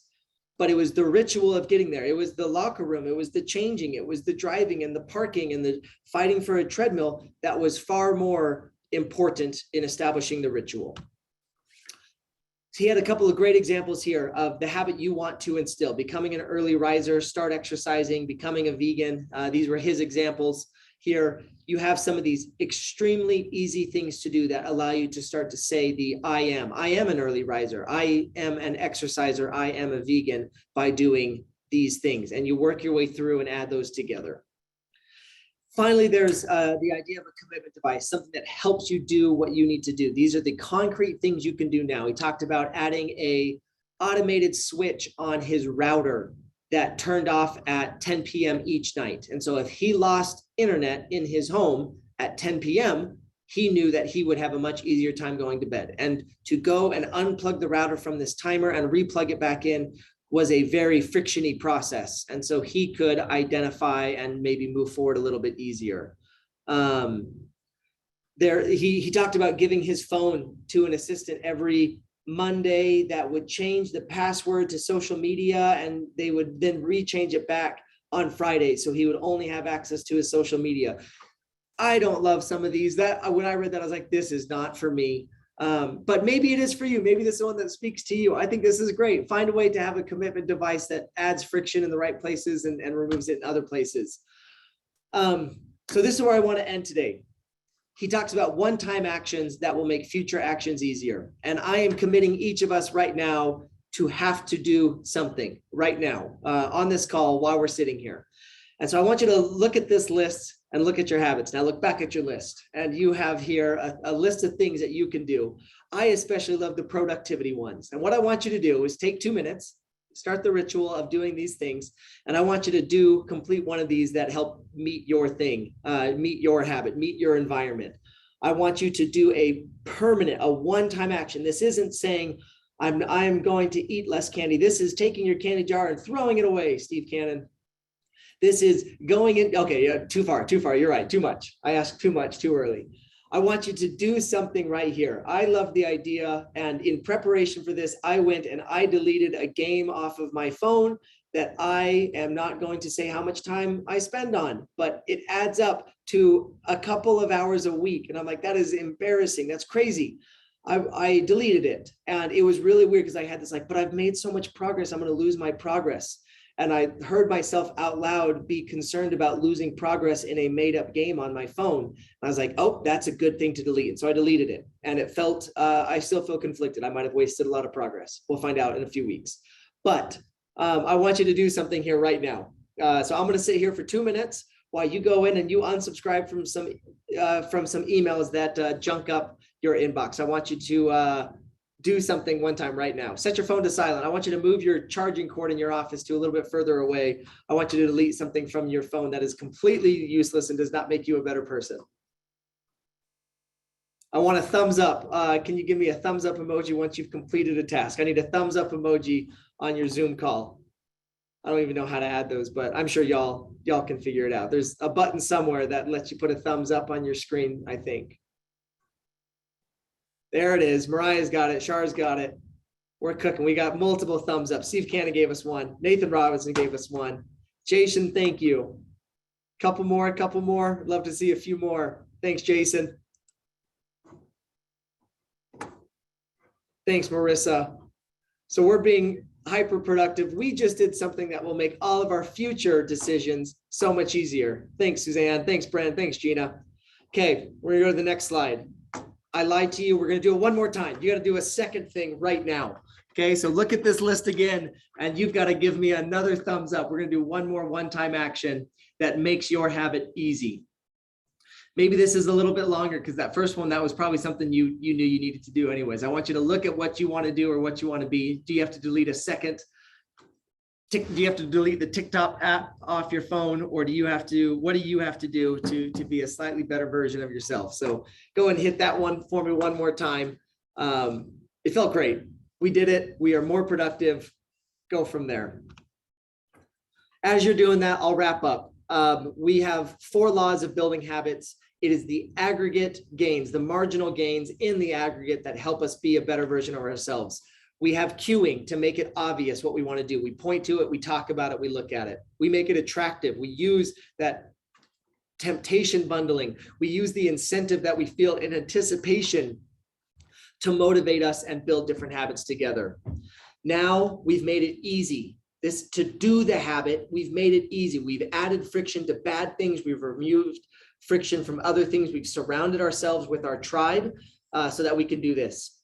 Speaker 3: But it was the ritual of getting there. It was the locker room. It was the changing. It was the driving and the parking and the fighting for a treadmill that was far more important in establishing the ritual. So he had a couple of great examples here of the habit you want to instill: becoming an early riser, start exercising, becoming a vegan. These were his examples here. You have some of these extremely easy things to do that allow you to start to say the I am an early riser. I am an exerciser. I am a vegan by doing these things. And you work your way through and add those together. Finally, there's the idea of a commitment device, something that helps you do what you need to do. These are the concrete things you can do now. He talked about adding a automated switch on his router that turned off at 10 p.m. each night. And so if he lost internet in his home at 10 p.m., he knew that he would have a much easier time going to bed. And to go and unplug the router from this timer and replug it back in was a very frictiony process. And so he could identify and maybe move forward a little bit easier. He talked about giving his phone to an assistant every Monday that would change the password to social media, and they would then rechange it back on Friday. So he would only have access to his social media. I don't love some of these. That when I read that, I was like, this is not for me. But maybe it is for you. Maybe this is one that speaks to you. I think this is great. Find a way to have a commitment device that adds friction in the right places and removes it in other places. So this is where I want to end today. He talks about one-time actions that will make future actions easier. And I am committing each of us right now to have to do something right now on this call while we're sitting here. And so I want you to look at this list and look at your habits. Now look back at your list, and you have here a list of things that you can do. I especially love the productivity ones. And what I want you to do is take 2 minutes, start the ritual of doing these things. And I want you to complete one of these that help meet your thing, meet your habit, meet your environment. I want you to do a one-time action. This isn't saying I'm going to eat less candy. This is taking your candy jar and throwing it away, Steve Cannon. This is going in, okay, yeah, too far, you're right, too much. I asked too much, too early. I want you to do something right here. I love the idea, and in preparation for this, I went and I deleted a game off of my phone that I am not going to say how much time I spend on, but it adds up to a couple of hours a week. And I'm like, that is embarrassing, that's crazy. I deleted it, and it was really weird because I had this like, but I've made so much progress, I'm gonna lose my progress. And I heard myself out loud be concerned about losing progress in a made up game on my phone. I was like, oh, that's a good thing to delete. And so I deleted it. And it felt, I still feel conflicted. I might have wasted a lot of progress. We'll find out in a few weeks. But I want you to do something here right now. So I'm going to sit here for 2 minutes while you go in and you unsubscribe from some emails that junk up your inbox. I want you to do something one time right now. Set your phone to silent. I want you to move your charging cord in your office to a little bit further away. I want you to delete something from your phone that is completely useless and does not make you a better person. I want a thumbs up. Can you give me a thumbs up emoji once you've completed a task? I need a thumbs up emoji on your Zoom call. I don't even know how to add those, but I'm sure y'all can figure it out. There's a button somewhere that lets you put a thumbs up on your screen, I think. There it is. Mariah's got it. Char's got it. We're cooking. We got multiple thumbs up. Steve Cannon gave us one. Nathan Robinson gave us one. Jason, thank you. Couple more. Love to see a few more. Thanks, Jason. Thanks, Marissa. So we're being hyper productive. We just did something that will make all of our future decisions so much easier. Thanks, Suzanne. Thanks, Brent. Thanks, Gina. Okay, we're gonna go to the next slide. I lied to you. We're gonna do it one more time. You gotta do a second thing right now. Okay, so look at this list again, and you've got to give me another thumbs up. We're gonna do one more one-time action that makes your habit easy. Maybe this is a little bit longer because that first one, that was probably something you knew you needed to do anyways. I want you to look at what you want to do or what you want to be. Do you have to delete a second? Do you have to delete the TikTok app off your phone, or do you have to, what do you have to do to be a slightly better version of yourself? So go and hit that one for me one more time. It felt great. We did it. We are more productive. Go from there. As you're doing that, I'll wrap up. We have 4 laws of building habits. It is the aggregate gains, the marginal gains in the aggregate that help us be a better version of ourselves. We have cueing to make it obvious what we want to do. We point to it, we talk about it, we look at it. We make it attractive. We use that temptation bundling. We use the incentive that we feel in anticipation to motivate us and build different habits together. Now we've made it easy. To do the habit, we've made it easy. We've added friction to bad things. We've removed friction from other things. We've surrounded ourselves with our tribe so that we can do this.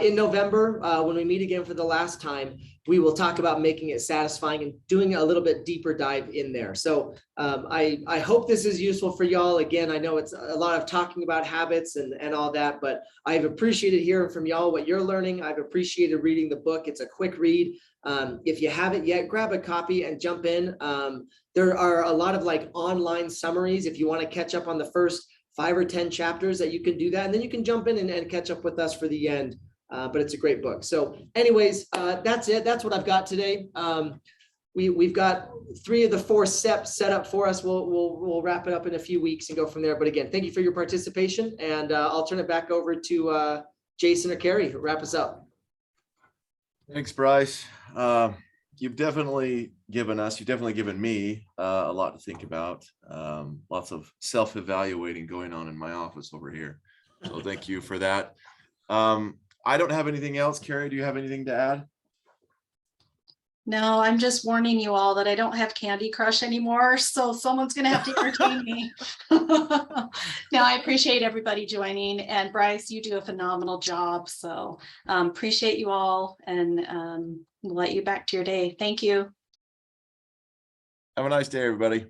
Speaker 3: In November, when we meet again for the last time, we will talk about making it satisfying and doing a little bit deeper dive in there. So I hope this is useful for y'all. Again, I know it's a lot of talking about habits and all that, but I've appreciated hearing from y'all what you're learning. I've appreciated reading the book. It's a quick read. If you haven't yet, grab a copy and jump in. There are a lot of like online summaries if you want to catch up on the first 5 or 10 chapters that you can do that. And then you can jump in and catch up with us for the end. But it's a great book. So anyways, that's it. That's what I've got today. We've got 3 of the 4 steps set up for us. We'll wrap it up in a few weeks and go from there. But again, thank you for your participation. And I'll turn it back over to Jason or Carrie to wrap us up.
Speaker 1: Thanks, Bryce. You've definitely given me a lot to think about. Lots of self-evaluating going on in my office over here. So thank you for that. I don't have anything else. Carrie, do you have anything to add?
Speaker 2: No, I'm just warning you all that I don't have Candy Crush anymore, so someone's gonna have to entertain me. No, I appreciate everybody joining, and Bryce, you do a phenomenal job, so appreciate you all, and we'll let you back to your day. Thank you.
Speaker 1: Have a nice day, everybody.